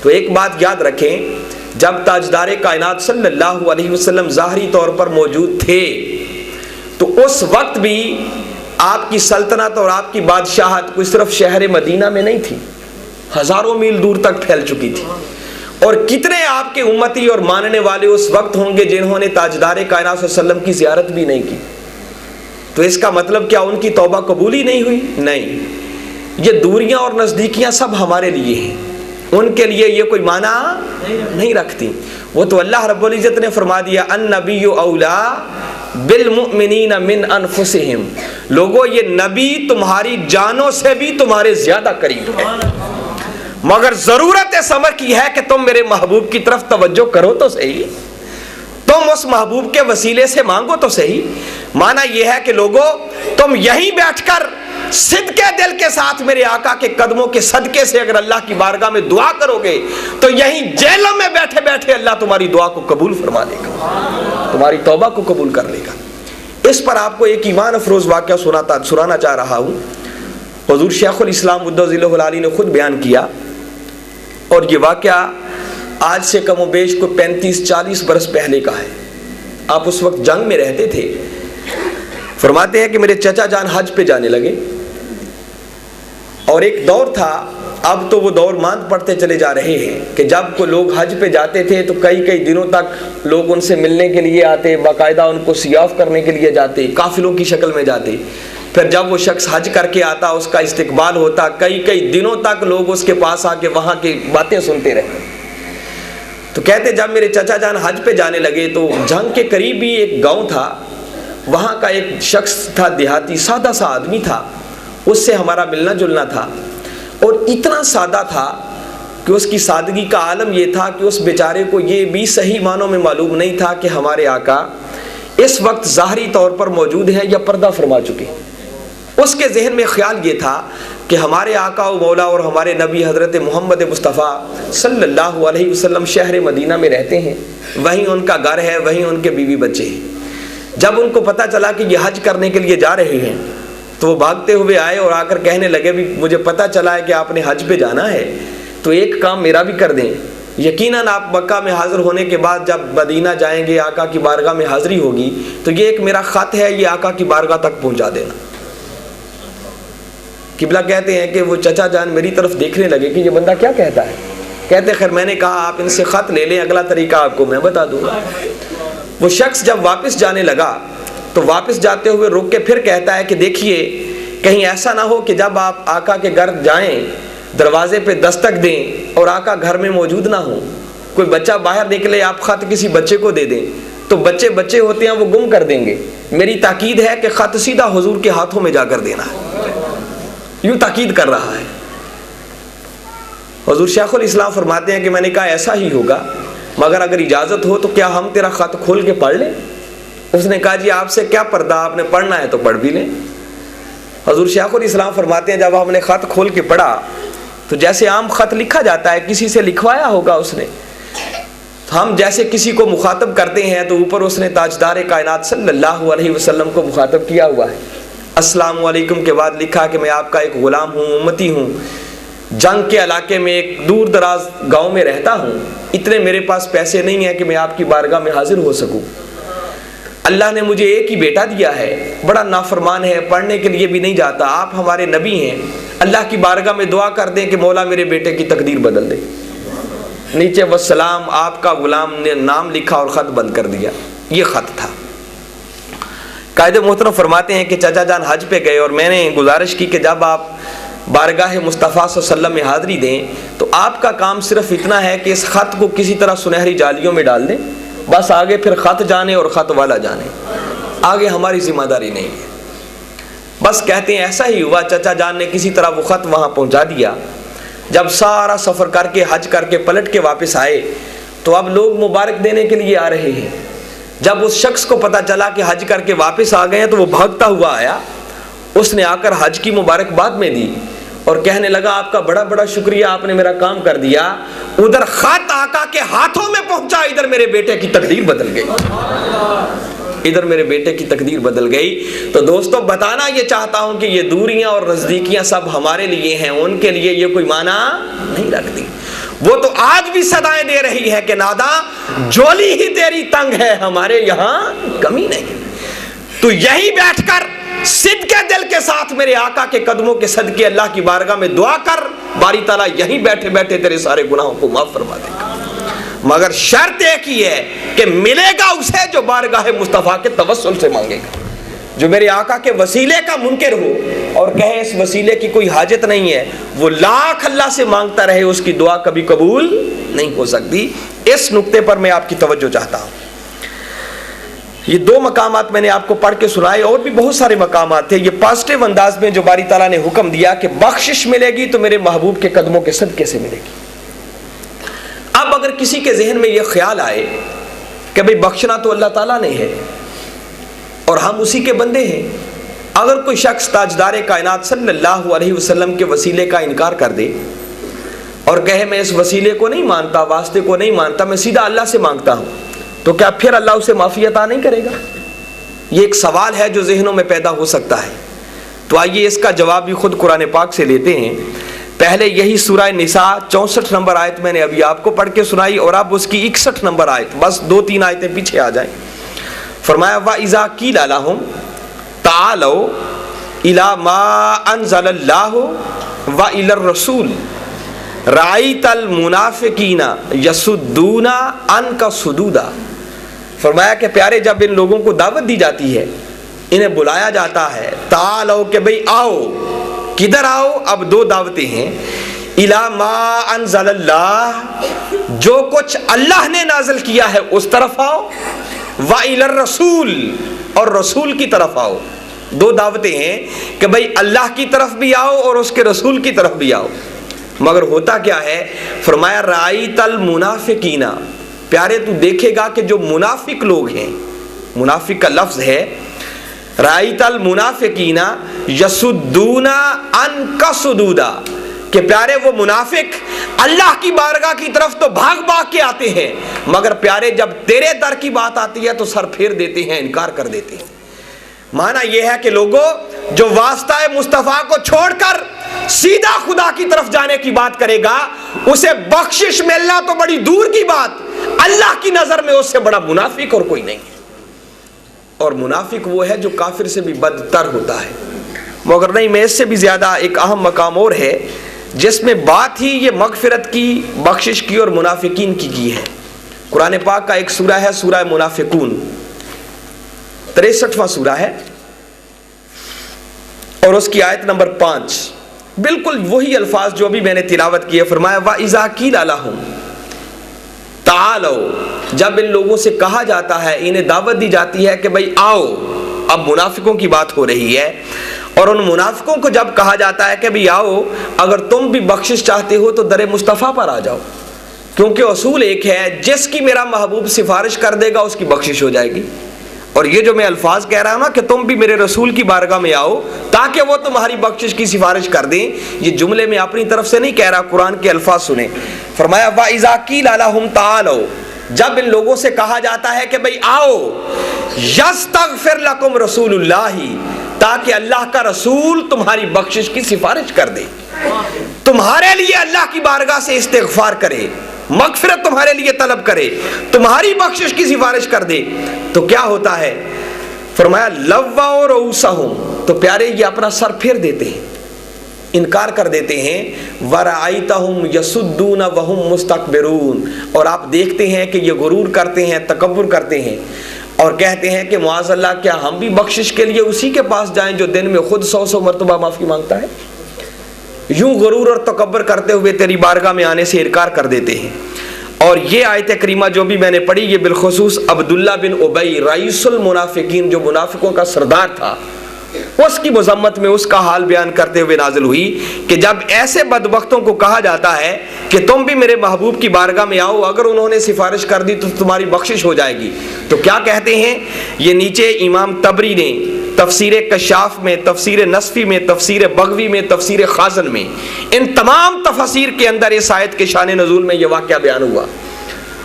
Speaker 1: तो एक बात याद रखें, जब ताजदारे कायनात सल्लल्लाहु अलैहि वसल्लम ज़ाहरी तौर पर मौजूद थे तो उस वक्त भी आपकी सल्तनत और आपकी बादशाहत कोई सिर्फ शहर मदीना में नहीं थी, हज़ारों मील दूर तक फैल चुकी थी। और कितने आपके उम्मती और मानने वाले उस वक्त होंगे जिन्होंने ताजदारे कायनात सल्लल्लाहु अलैहि वसल्लम की ज़ियारत भी नहीं की। तो इसका मतलब क्या उनकी तौबा कबूल ही नहीं हुई? नहीं, ये दूरियां और नज़दीकियां सब हमारे लिए हैं, उनके लिए ये कोई माना नहीं रखती। वो तो अल्लाह रब्बुल इज़्ज़त ने फरमा दिया, अन नबिय्यु औला बिल मुमिनीना मिन अनफुसिहिम, लोगों ये नबी तुम्हारी जानों से भी तुम्हारे ज्यादा करीब है, मगर जरूरत इस अमर की है कि तुम मेरे महबूब की तरफ तवज्जो करो तो सही, तुम उस महबूब के वसीले से मांगो तो सही। माना यह है कि लोगों तुम यहीं बैठकर सिद्के दिल के साथ मेरे आका के कदमों के सदके से अगर अल्लाह की बारगाह में दुआ करोगे तो यहीं जेलों में बैठे बैठे अल्लाह तुम्हारी दुआ को कबूल फरमा लेगा, तुम्हारी तौबा को कबूल कर लेगा। इस पर आपको एक ईमान अफरोज वाक़या सुनाना चाह रहा हूँ। हुज़ूर शेखुल इस्लाम मुद्दज़िलहुल आली ने खुद बयान किया और ये वाक़या आज से कम बेश को 35-40 बरस पहले का है। आप उस वक्त जंग में रहते थे। फरमाते हैं कि मेरे चचा जान हज पे जाने लगे और एक दौर था, अब तो वो दौर मांद पड़ते चले जा रहे हैं कि जब को लोग हज पे जाते थे तो कई कई दिनों तक लोग उनसे मिलने के लिए आते, बाकायदा उनको सियाफ करने के लिए जाते, काफिलों की शक्ल में जाते। फिर जब वो शख्स हज करके आता उसका इस्तिकबाल होता, कई कई दिनों तक लोग उसके पास आके वहाँ की बातें सुनते रहे। तो कहते जब मेरे चचा जान हज पे जाने लगे तो जंग के करीब ही एक गाँव था, वहाँ का एक शख्स था, देहाती सादा सा आदमी था, उससे हमारा मिलना जुलना था और इतना सादा था कि उसकी सादगी का आलम यह था कि उस बेचारे को ये भी सही मानों में मालूम नहीं था कि हमारे आका इस वक्त ज़ाहरी तौर पर मौजूद हैं या पर्दा फरमा चुके। उसके जहन में ख्याल ये था कि हमारे आका व मौला और हमारे नबी हज़रत मोहम्मद मुस्तफ़ा सल्लल्लाहु अलैहि वसल्लम शहर मदीना में रहते हैं, वहीं उनका घर है, वहीं उनके बीवी बच्चे हैं। जब उनको पता चला कि ये हज करने के लिए जा रहे हैं तो वो भागते हुए आए और आकर कहने लगे भी मुझे पता चला है कि आपने हज पे जाना है, तो एक काम मेरा भी कर दें। यकीनन आप मक्का में हाज़िर होने के बाद जब मदीना जाएंगे, आका की बारगाह में हाज़िरी होगी, तो ये एक मेरा ख़त है, ये आका की बारगाह तक पहुंचा देना। किबला कहते हैं कि वो चचा जान मेरी तरफ देखने लगे कि ये बंदा क्या कहता है। कहते खैर मैंने कहा आप इनसे ख़त ले लें, अगला तरीका आपको मैं बता दूँगा। वो शख्स जब वापस जाने लगा तो वापस जाते हुए रुक के फिर कहता है कि देखिए कहीं ऐसा ना हो कि जब आप आका के घर जाएं, दरवाजे पे दस्तक दें और आका घर में मौजूद ना हो, कोई बच्चा बाहर निकले, आप ख़त किसी बच्चे को दे दें तो बच्चे बच्चे होते हैं वो गुम कर देंगे। मेरी ताकीद है कि ख़त सीधा हुजूर के हाथों में जाकर देना है। यूँ ताकीद कर रहा है। हुजूर शेखुल इस्लाम फरमाते हैं कि मैंने कहा ऐसा ही होगा, मगर अगर इजाज़त हो तो क्या हम तेरा ख़त खोल के पढ़ लें? उसने कहा जी आपसे क्या पर्दा, आपने पढ़ना है तो पढ़ भी लें। हुजूर शेखुल इस्लाम फरमाते हैं जब हमने ख़त खोल के पढ़ा तो जैसे आम ख़त लिखा जाता है, किसी से लिखवाया होगा उसने, तो हम जैसे किसी को मुखातब करते हैं तो ऊपर उसने ताजदार कायनात सल्लल्लाहु अलैहि वसल्लम को मुखातब किया हुआ है। अस्सलामु अलैकुम के बाद लिखा कि मैं आपका एक ग़ुलाम हूँ, उम्मती हूँ, जंग के इलाके में एक दूर दराज गाँव में रहता हूँ, इतने मेरे पास पैसे नहीं है कि मैं आपकी बारगाह में हाजिर हो सकूं। अल्लाह ने मुझे एक ही बेटा दिया है, बड़ा नाफरमान है, पढ़ने के लिए भी नहीं जाता, आप हमारे नबी हैं, अल्लाह की बारगाह में दुआ कर दें कि मौला मेरे बेटे की तकदीर बदल दे। नीचे वस्सलाम आपका गुलाम ने नाम लिखा और ख़त बंद कर दिया। ये ख़त था। कायदे मोहतरम फरमाते हैं कि चाचा जान हज पे गए और मैंने गुजारिश की कि जब आप बारगाह मुस्तफ़ा सल्लल्लाहु अलैहि वसल्लम में हाज़िरी दें तो आपका काम सिर्फ इतना है कि इस ख़त को किसी तरह सुनहरी जालियों में डाल दें, बस आगे फिर ख़त जाने और ख़त वाला जाने, आगे हमारी जिम्मेदारी नहीं है। बस कहते हैं ऐसा ही हुआ, चाचा जान ने किसी तरह वो ख़त वहाँ पहुँचा दिया। जब सारा सफ़र करके हज करके पलट के वापस आए तो अब लोग मुबारक देने के लिए आ रहे हैं। जब उस शख्स को पता चला कि हज करके वापस आ गए हैं तो वो भागता हुआ आया, उसने आकर हज की मुबारकबाद में दी और कहने लगा आपका बड़ा बड़ा शुक्रिया, आपने मेरा काम कर दिया। उधर खत आका के हाथों में पहुंचा, इधर मेरे बेटे की तकदीर बदल गई, इधर मेरे बेटे की तकदीर बदल गई। तो दोस्तों बताना ये चाहता हूं कि ये दूरियां और नजदीकियां सब हमारे लिए हैं, उनके लिए ये कोई माना नहीं रखती। वो तो आज भी सदाएं दे रही है कि नादा झोली ही तेरी तंग है, हमारे यहाँ कमी नहीं। तो यही बैठकर सिद्ध के दिल के साथ मेरे आका के कदमों के सदके अल्लाह की बारगाह में दुआ कर, बारी ताला यहीं बैठे बैठे तेरे सारे गुनाहों को माफ फरमा देगा। मगर शर्त एक ही है कि मिलेगा उसे जो बारगाह मुस्तफ़ा के तवस्सुल से मांगेगा, जो मेरे आका के वसीले का मुनकिर हो और कहे इस वसीले की कोई हाजत नहीं है, वो लाख अल्लाह से मांगता रहे, उसकी दुआ कभी कबूल नहीं हो सकती। इस नुक्ते पर मैं आपकी तवज्जो चाहता हूँ। ये दो मकामात मैंने आपको पढ़ के सुनाए, और भी बहुत सारे मकामात थे। ये पॉजिटिव अंदाज में जो बारी ताला ने हुक्म दिया कि बख्शिश मिलेगी तो मेरे महबूब के कदमों के सदके से मिलेगी। अब अगर किसी के जहन में यह ख्याल आए कि भाई बख्शना तो अल्लाह ताला ने है और हम उसी के बंदे हैं, अगर कोई शख्स ताजदार कायनात सल्लल्लाहु अलैहि वसल्लम के वसीले का इनकार कर दे और कहे मैं इस वसीले को नहीं मानता, वास्ते को नहीं मानता, मैं सीधा अल्लाह से मांगता हूं, तो क्या फिर अल्लाह उसे माफ़ी अता नहीं करेगा? ये एक सवाल है जो जहनों में पैदा हो सकता है। तो आइए इसका जवाब भी खुद कुरान पाक से लेते हैं। पहले यही सूरह निसा 64 नंबर आयत मैंने अभी आपको पढ़ के सुनाई, और अब उसकी 61 नंबर आयत, बस 2-3 आयतें पीछे आ जाएं। फरमाया वा इज़ा कीला लहुम तालो इला मा अनज़लल्लाहु व इलर रसूल राइतल मुनाफिकीना यसुद्दूना अनका सुदूदा। फरमाया कि प्यारे जब इन लोगों को दावत दी जाती है, इन्हें बुलाया जाता है, तालो के भाई आओ, किधर आओ? अब दो दावतें हैं, इला मा अनज़लल्लाह, जो कुछ अल्लाह ने नाज़िल किया है उस तरफ आओ, व इलर रसूल, और रसूल की तरफ आओ। दो दावतें हैं कि भाई अल्लाह की तरफ भी आओ और उसके रसूल की तरफ भी आओ। मगर होता क्या है? फरमाया राइतल मुनाफिकीना, प्यारे तू देखेगा कि जो मुनाफिक लोग हैं, मुनाफिक का लफ्ज है राइतल मुनाफिकीना यसुद्दूना अनका सुदूदा, कि प्यारे वो मुनाफिक अल्लाह की बारगाह की तरफ तो भाग भाग के आते हैं, मगर प्यारे जब तेरे दर की बात आती है तो सर फेर देते हैं, इनकार कर देते हैं। माना यह है कि लोगों जो वास्ता मुस्तफ़ा को छोड़कर सीधा खुदा की तरफ जाने की बात करेगा, उसे बख्शिश मिलना तो बड़ी दूर की बात, अल्लाह की नजर में उससे बड़ा मुनाफिक और कोई नहीं है। और मुनाफिक वो है जो काफिर से भी बदतर होता है। मगर नहीं, मैं इससे भी ज्यादा एक अहम मकाम और है जिसमें बात ही ये मगफिरत की, बख्शिश की और मुनाफिकीन की है। कुरान पाक का एक सूरा है, सूरा मुनाफिकून, 63वां सूरा है, और उसकी आयत नंबर 5, बिल्कुल वही अल्फाज जो अभी मैंने तिलावत किए। फरमाया वा इज़ा कीला लहुम तालो, जब इन लोगों से कहा जाता है, इन्हें दावत दी जाती है कि भाई आओ, अब मुनाफिकों की बात हो रही है, और उन मुनाफिकों को जब कहा जाता है कि भाई आओ, अगर तुम भी बख्शिश चाहते हो तो दरे मुस्तफ़ा पर आ जाओ, क्योंकि असूल एक है, जिसकी मेरा महबूब सिफारिश कर देगा उसकी बख्शिश हो जाएगी। और ये जो मैं अल्फाज कह रहा हूं ना कि तुम भी मेरे रसूल की बारगाह में आओ ताकि वो तुम्हारी बख्शिश की सिफारिश कर दें, ये जुमले में अपनी तरफ से नहीं कह रहा, कुरान के अल्फाज सुने। फरमाया वा इज़ा कीला लहुम तालो, जब इन लोगों से कहा जाता है कि भाई आओ, यस्तगफिर लकुम रसूलुल्लाही, ताकि अल्लाह का रसूल तुम्हारी बख्शिश की सिफारिश कर दे। तुम्हारे लिए अल्लाह की बारगाह से इस्तिग़फ़ार करे, मग़फ़िरत तुम्हारे लिए तलब करे, तुम्हारी बख्शिश की सिफारिश कर दे, तो क्या होता है? फरमाया लव्वाउ रऊसहुम, तो प्यारे ये अपना सर फेर देते हैं, इनकार कर देते हैं। वरअयतहुम यसुद्दून वहुम मुस्तकबिरून, और आप देखते हैं कि ये गुरूर करते हैं, तकब्बुर करते हैं और कहते हैं कि मुआज़ल्लाह क्या हम भी बख्शिश के लिए उसी के पास जाएं जो दिन में खुद 100 मरतबा माफ़ी मांगता है? यूं गुरूर और तकब्बुर करते हुए तेरी बारगाह में आने से इनकार कर देते हैं। और ये आयत करीमा जो भी मैंने पढ़ी, ये बिलखुसूस अब्दुल्ला बिन उबई रईसुल मुनाफिकीन, जो मुनाफिकों का सरदार था, उसकी मज़म्मत में उसका हाल बयान करते हुए नाजिल हुई कि जब ऐसे बदबख्तों को कहा जाता है कि तुम भी मेरे महबूब की बारगाह में आओ, अगर उन्होंने सिफारिश कर दी तो तुम्हारी बख्शिश हो जाएगी, तो क्या कहते हैं? ये नीचे इमाम तबरी ने तफसीर कशाफ में, तफसीर नसफी में, तफसीर बगवी में, तफसीर खाजन में, इन तमाम तफसीर के अंदर इस आयत के शान नज़ूल में यह वाक़या बयान हुआ।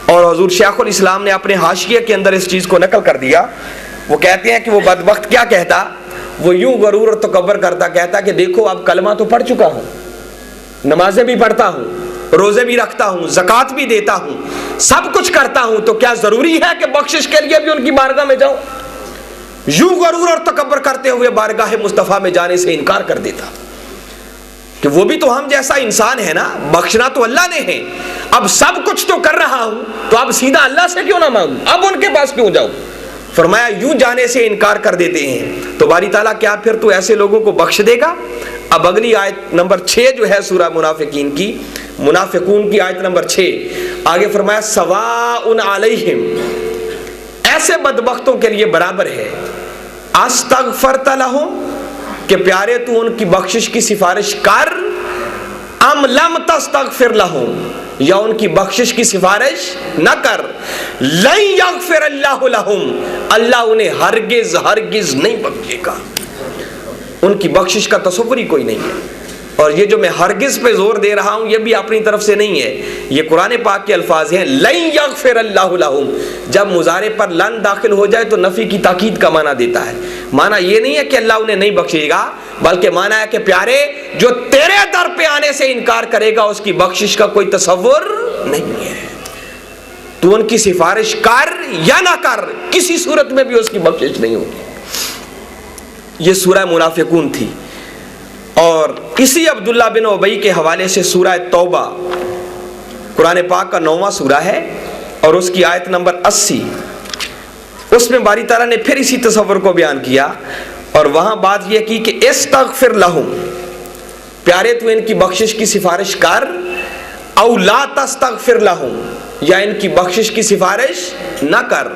Speaker 1: और हुज़ूर शेखुल इस्लाम ने अपने हाशिये के अंदर इस चीज़ को नकल कर दिया। वो कहते हैं कि वो बदबख्त क्या कहता, वो यूं गरूर और तकब्बर करता, कहता कि देखो अब कलमा तो पढ़ चुका हूँ, नमाजें भी पढ़ता हूँ, रोजे भी रखता हूँ, ज़कात भी देता हूँ, सब कुछ करता हूँ, तो क्या ज़रूरी है कि बख्शिश के लिए भी उनकी बारगाह में जाऊँ? यूं गरूर और तकब्बर करते हुए बारगाह मुस्तफ़ा में जाने से इनकार कर देता कि वो भी तो हम जैसा इंसान है ना, बख्शना तो अल्लाह ने है, अब सब कुछ तो कर रहा हूँ, तो अब सीधा अल्लाह से क्यों ना मांगूं, अब उनके पास क्यों जाऊँ? फरमाया यूं जाने से इनकार कर देते हैं। तो बारी ताला क्या फिर तू ऐसे लोगों को बख्श देगा? अब अगली आयत नंबर 6 जो है सूरह मुनाफिकीन की, मुनाफिकून की आयत नंबर 6, आगे फरमाया सवाउन अलैहिम, ऐसे बदबख्तों के लिए बराबर है, अस्तगफरत लहुम, कि प्यारे तू उनकी बख्शिश की सिफारिश कर, अम लम तस्तगफिर लहुम, या उनकी बख्शिश की सिफारिश न कर, लन यगफिर अल्लाहु लहुम, अल्लाह उन्हें हरगिज हरगिज नहीं बख्शेगा। उनकी बख्शिश का तसव्वुर ही कोई नहीं है। और ये जो मैं हरगिज पे जोर दे रहा हूं, ये भी अपनी तरफ से नहीं है, ये कुरान पाक के अल्फाज हैं, लन यगफिर अल्लाहु लहुम। जब मुजारे पर लन दाखिल हो जाए तो नफी की ताकीद का माना देता है। माना ये नहीं है कि अल्लाह उन्हें नहीं बख्शेगा, बल्कि माना है कि प्यारे जो तेरे दर पे आने से इनकार करेगा उसकी बख्शिश का कोई तसव्वुर नहीं है। तू उनकी सिफारिश कर या ना कर, किसी सूरत में भी उसकी बख्शिश नहीं होगी। ये सूरह मुनाफिकून थी। और इसी अब्दुल्ला बिन उबई के हवाले से सूरह तौबा कुरान पाक का 9वां सूरा है और उसकी आयत नंबर 80, उसमें बारी ताला ने फिर इसी तसव्वुर को बयान किया और वहां बात यह की कि इस्तगफिर लहुम, प्यारे तू इनकी बख्शिश की सिफारिश कर, औ ला तस्तगफिर लहुम, या इनकी बख्शिश की सिफारिश न कर।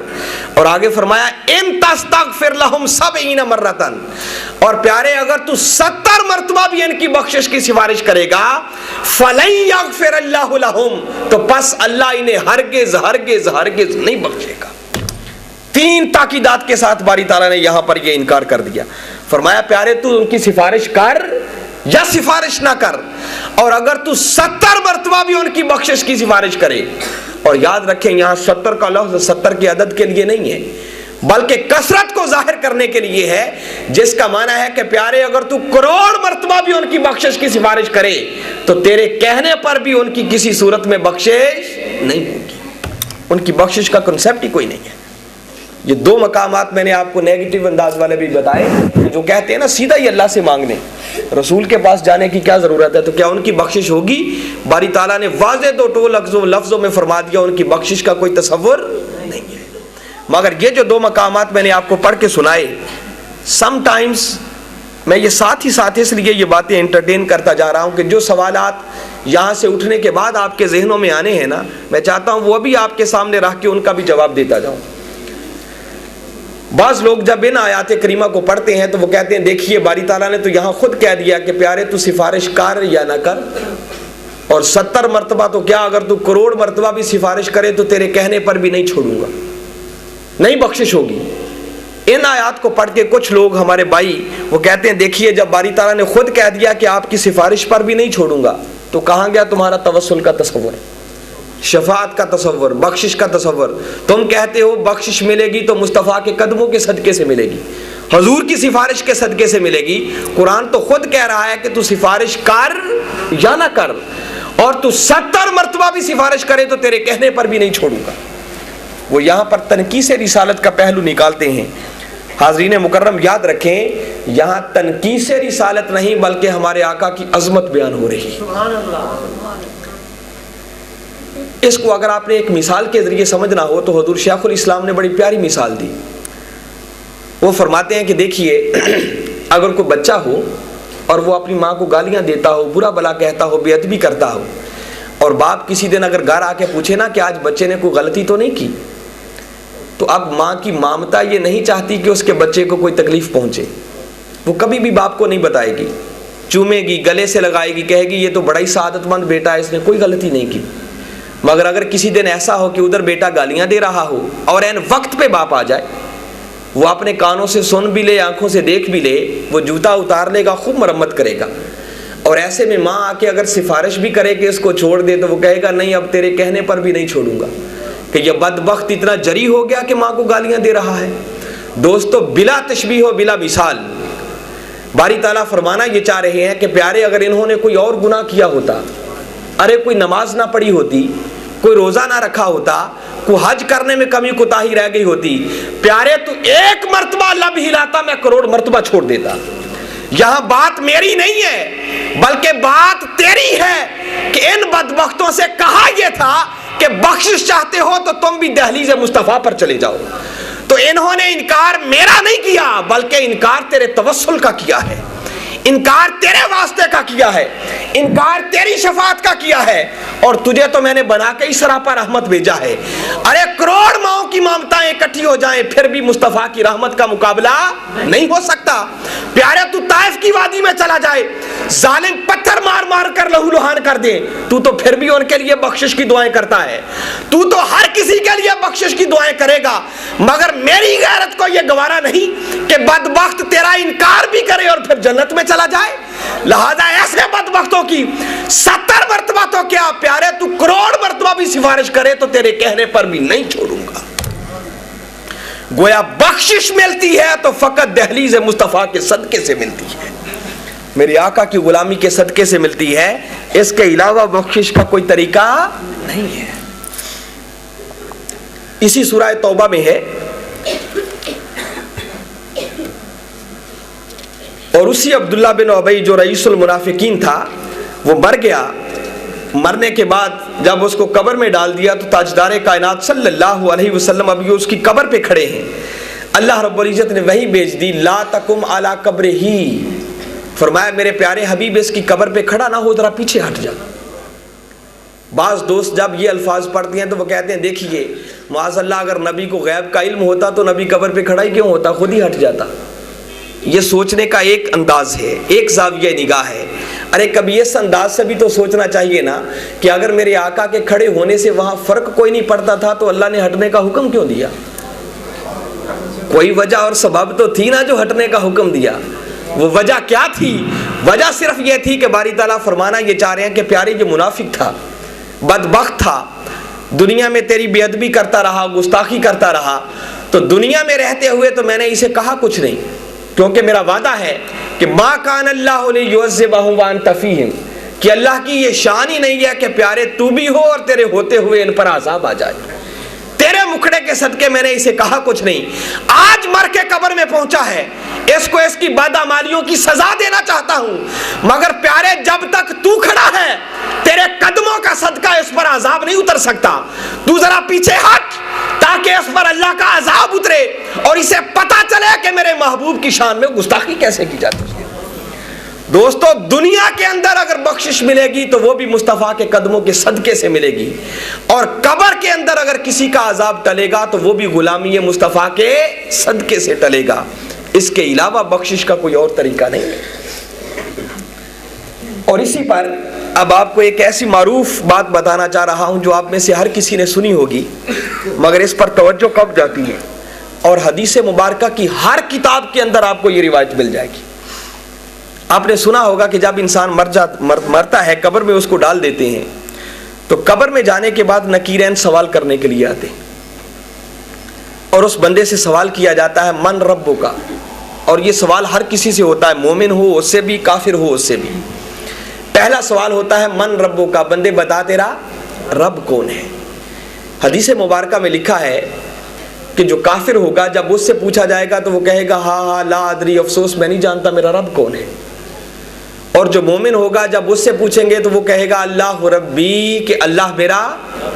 Speaker 1: और आगे फरमाया इन तस्तगफिर लहुम 70 मर्रतन, और प्यारे अगर तू 70 मरतबा भी इनकी बख्शिश की सिफारिश करेगा, फलन यगफिर अल्लाहु लहुम, तो बस अल्लाह इन्हें हरगिज हरगिज हरगिज नहीं बख्शेगा। 3 ताकीदात के साथ बारी ताला ने यहां पर यह इनकार कर दिया। फरमाया प्यारे तू उनकी सिफारिश कर या सिफारिश ना कर, और अगर तू 70 मरतबा भी उनकी बख्शिश की सिफारिश करे, और याद रखें यहां 70 का लफ्ज़ 70 के अदद के लिए नहीं है, बल्कि कसरत को जाहिर करने के लिए है, जिसका माना है कि प्यारे अगर तू करोड़ मरतबा भी उनकी बख्शिश की सिफारिश करे तो तेरे कहने पर भी उनकी किसी सूरत में बख्शिश नहीं होगी। उनकी बख्शिश का कंसेप्ट ही कोई नहीं है। ये 2 मकामात मैंने आपको नेगेटिव अंदाज वाले भी बताए, जो कहते हैं ना सीधा ही अल्लाह से मांगने, रसूल के पास जाने की क्या जरूरत है, तो क्या उनकी बख्शिश होगी? बारी ताला ने वाज़े 2 लफ्जों में फरमा दिया उनकी बख्शिश का कोई तसव्वुर नहीं है। मगर ये जो 2 मकामात मैंने आपको पढ़ के सुनाए, समटाइम्स मैं ये साथ ही साथ इसलिए ये बातें एंटरटेन करता जा रहा हूँ कि जो सवालात यहाँ से उठने के बाद आपके जहनों में आने हैं ना, मैं चाहता हूँ वो भी आपके सामने रख के उनका भी जवाब देता जाऊँ। बाज़ लोग जब इन आयात करीमा को पढ़ते हैं तो वो कहते हैं देखिए बारी ताला ने तो यहाँ खुद कह दिया कि प्यारे तू सिफारिश कर या ना कर, और 70 मरतबा तो क्या अगर तू करोड़ मरतबा भी सिफारिश करे तो तेरे कहने पर भी नहीं छोड़ूंगा, नहीं बख्शिश होगी। इन आयात को पढ़ के कुछ लोग हमारे भाई वो कहते हैं देखिए जब बारी ताला ने खुद कह दिया कि आपकी सिफारिश पर भी नहीं छोड़ूंगा, तो कहाँ गया तुम्हारा तवस्सुल का तसव्वुर, शफाअत का तसव्वुर, बख्शिश का तसव्वुर? तुम कहते हो बख्शिश मिलेगी तो मुस्तफ़ा के कदमों के सदके से मिलेगी, हुजूर की सिफारिश के सदके से मिलेगी। कुरान तो खुद कह रहा है कि तू सिफारिश कर या ना कर, और तू 70 मरतबा भी सिफारिश करे तो तेरे कहने पर भी नहीं छोड़ूंगा। वो यहाँ पर तनकीस रिसालत का पहलू निकालते हैं। हाज़रीन मुकर्रम याद रखें, यहाँ तनकीस रिसालत नहीं बल्कि हमारे आका की अजमत बयान हो रही है। इसको अगर आपने एक मिसाल के जरिए समझना हो तो हुजूर शेखुल इस्लाम ने बड़ी प्यारी मिसाल दी। वो फरमाते हैं कि देखिए, अगर कोई बच्चा हो और वो अपनी माँ को गालियाँ देता हो, बुरा भला कहता हो, बेअदबी करता हो, और बाप किसी दिन अगर घर आके पूछे ना कि आज बच्चे ने कोई गलती तो नहीं की, तो अब माँ की ममता ये नहीं चाहती कि उसके बच्चे को कोई तकलीफ पहुँचे। वो कभी भी बाप को नहीं बताएगी, चूमेगी, गले से लगाएगी, कहेगी ये तो बड़ा ही सादतमंद बेटा है, इसने कोई गलती नहीं की। मगर अगर किसी दिन ऐसा हो कि उधर बेटा गालियाँ दे रहा हो और एन वक्त पे बाप आ जाए, वो अपने कानों से सुन भी ले, आंखों से देख भी ले, वो जूता उतार लेगा, खूब मरम्मत करेगा। और ऐसे में माँ आके अगर सिफारिश भी करे कि इसको छोड़ दे, तो वो कहेगा नहीं, अब तेरे कहने पर भी नहीं छोड़ूंगा, कि यह बदबख्त इतना जरी हो गया कि माँ को गालियाँ दे रहा है। दोस्तों, बिला तशबीह हो, बिला मिसाल, बारी ताला फरमाना ये चाह रहे हैं कि प्यारे, अगर इन्होंने कोई और गुनाह किया होता, अरे कोई नमाज ना पढ़ी होती, कोई रोजा ना रखा होता, कोई हज करने में कमी कोताही रह गई होती, प्यारे तू एक मर्तबा लब हिलाता, मैं करोड़ मर्तबा छोड़ देता। यहां बात मेरी नहीं है बल्कि बात तेरी है कि इन बदबख्तों से कहा यह था कि बख्शिश चाहते हो तो तुम भी दहलीज मुस्तफा पर चले जाओ। तो इन्होंने इनकार मेरा नहीं किया बल्कि इनकार तेरे तवस्सुल का किया है, इनकार तेरे वास्ते का किया है, इनकार तेरी शफात का किया है, और तुझे तो मैंने बना के ही सरापा रहमत भेजा है। अरे करोड़ माओं की ममताएं इकट्ठी हो जाएं फिर भी मुस्तफा की रहमत का मुकाबला नहीं हो सकता। प्यारे, तू ताइफ की वादी में चला जाए, जालिम पत्थर मार मार कर लहूलुहान कर दे, तू तो फिर भी उनके लिए बख्शिश की दुआएं करता है। तू तो हर किसी के लिए बख्शिश की दुआएं करेगा, मगर मेरी गैरत को यह गवारा नहीं कि बदबख्त तेरा इनकार भी करे और फिर जन्नत में चला जाए। लिहाजा ऐसे बदबख्तों की 70 मरतबा तो क्या प्यारे, तू करोड़ मरतबा भी सिफारिश करे तो तेरे कहने पर भी नहीं छोड़ूंगा। गोया बख्शिश मिलती है तो फकत दहलीज मुस्तफा के सदके से मिलती है, मेरे आका की गुलामी के सदके से मिलती है, इसके अलावा बख्शिश का कोई तरीका नहीं है। इसी सूरह तौबा में है, और उसी अब्दुल्ला बिन उबई जो रईसुल मुनाफिकीन था, वो मर गया। मरने के बाद जब उसको कब्र में डाल दिया तो ताजदार कायनात सल्लल्लाहु अलैहि वसल्लम अभी उसकी कब्र पे खड़े हैं। अल्लाह रब्बुल इज्जत ने वही भेज दी, ला तकुम अला कब्र ही, फरमाया मेरे प्यारे हबीब इसकी कब्र पे खड़ा ना हो, जरा पीछे हट जा। बाज दोस्त जब ये अल्फाज पढ़ते हैं तो वो कहते हैं देखिए माज़अल्लाह अगर नबी को गैब का इल्म होता तो नबी कब्र पे खड़ा ही क्यों होता, खुद ही हट जाता। ये सोचने का एक अंदाज है, एक ज़ाविया निगाह है। अरे कभी इस अंदाज से भी तो सोचना चाहिए ना कि अगर मेरे आका के खड़े होने से वहां फर्क कोई नहीं पड़ता था तो अल्लाह ने हटने का हुक्म क्यों दिया? कोई वजह और सबब तो थी ना जो हटने का हुक्म दिया। वो वजह क्या थी? वजह सिर्फ यह थी कि बारी ताला फरमाना ये चाह रहे हैं कि प्यारे जो मुनाफिक था, बदबख्त था, दुनिया में तेरी बेअदबी करता रहा, गुस्ताखी करता रहा, तो दुनिया में रहते हुए तो मैंने इसे कहा कुछ नहीं, क्योंकि मेरा वादा है कि मा कान अल्लाहु लियुअज़्ज़िबहुम व अंत फ़ीहिम, कि अल्लाह की ये शान ही नहीं है कि प्यारे तू भी हो और तेरे होते हुए इन पर अज़ाब आ जाए। तेरे मुखड़े के सदके मैंने इसे कहा कुछ नहीं। आज मर के कब्र में पहुंचा है, इसको इसकी बदअमालियों की सजा देना चाहता हूं, मगर प्यारे जब तक तू खड़ा है तेरे कदमों का सदका इस पर अजाब नहीं उतर सकता। तू जरा पीछे हट ताकि इस पर अल्लाह का अजाब उतरे और इसे पता चले कि मेरे महबूब की शान में गुस्ताखी कैसे की जाती है। दोस्तों, दुनिया के अंदर अगर बख्शिश मिलेगी तो वो भी मुस्तफ़ा के कदमों के सदके से मिलेगी, और कब्र के अंदर अगर किसी का अजाब टलेगा तो वो भी गुलामी मुस्तफ़ा के सदके से टलेगा। इसके अलावा बख्शिश का कोई और तरीका नहीं है। और इसी पर अब आपको एक ऐसी मारूफ बात बताना चाह रहा हूं जो आप में से हर किसी ने सुनी होगी, मगर इस पर तवज्जो कब जाती है, और हदीस मुबारका की हर किताब के अंदर आपको ये रिवायत मिल जाएगी। आपने सुना होगा कि जब इंसान मरता है, कब्र में उसको डाल देते हैं, तो कब्र में जाने के बाद नकीरैन सवाल करने के लिए आते हैं, और उस बंदे से सवाल किया जाता है मन रब्बुका, और ये सवाल हर किसी से होता है, मोमिन हो उससे भी, काफिर हो उससे भी। पहला सवाल होता है मन रब्बो का, बंदे बता तेरा रब कौन है। हदीस मुबारका में लिखा है कि जो काफिर होगा जब उससे पूछा जाएगा तो वो कहेगा हाँ ला अदरी, अफसोस मैं नहीं जानता मेरा रब कौन है। और जो मोमिन होगा जब उससे पूछेंगे तो वो कहेगा अल्लाह रब्बी, कि अल्लाह मेरा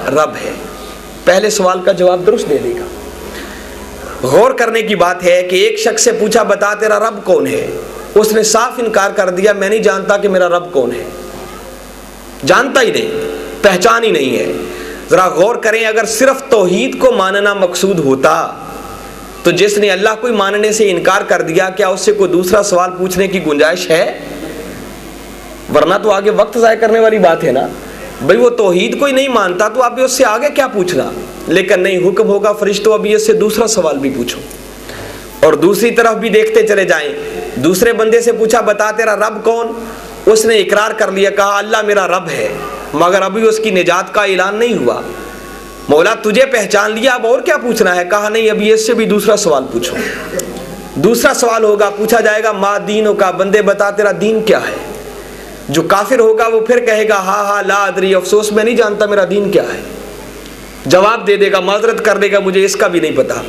Speaker 1: रब है। पहले सवाल का जवाब दुरुस्त दे देगा। गौर करने की बात है कि एक शख्स से पूछा बता तेरा रब कौन है, उसने साफ इनकार कर दिया, मैं नहीं जानता कि मेरा रब कौन है, जानता ही नहीं, पहचान ही नहीं है। जरा गौर करें, अगर सिर्फ तौहीद को मानना मकसूद होता तो जिसने अल्लाह को मानने से इनकार कर दिया, क्या उससे कोई दूसरा सवाल पूछने की गुंजाइश है? वरना तो आगे वक्त ज़ाया करने वाली बात है ना। भाई वो तौहीद को ही नहीं मानता तो आप भी उससे आगे क्या पूछना। लेकिन नहीं, हुक्म होगा फरिश्तों अभी इससे दूसरा सवाल भी पूछो। और दूसरी तरफ भी देखते चले जाएं, दूसरे बंदे से पूछा बता तेरा रब कौन, उसने इकरार कर लिया, कहा अल्लाह मेरा रब है, मगर अभी उसकी निजात का ऐलान नहीं हुआ। मौला तुझे पहचान लिया, अब और क्या पूछना है? कहा नहीं, अभी इससे भी दूसरा सवाल पूछो। दूसरा सवाल होगा, पूछा जाएगा मा दीनों का, बंदे बता तेरा दीन क्या है। जो काफिर होगा वो फिर कहेगा हा ला अदरी, अफसोस मैं नहीं जानता मेरा दीन क्या है। जवाब दे देगा, माजरत कर देगा, मुझे इसका भी नहीं पता।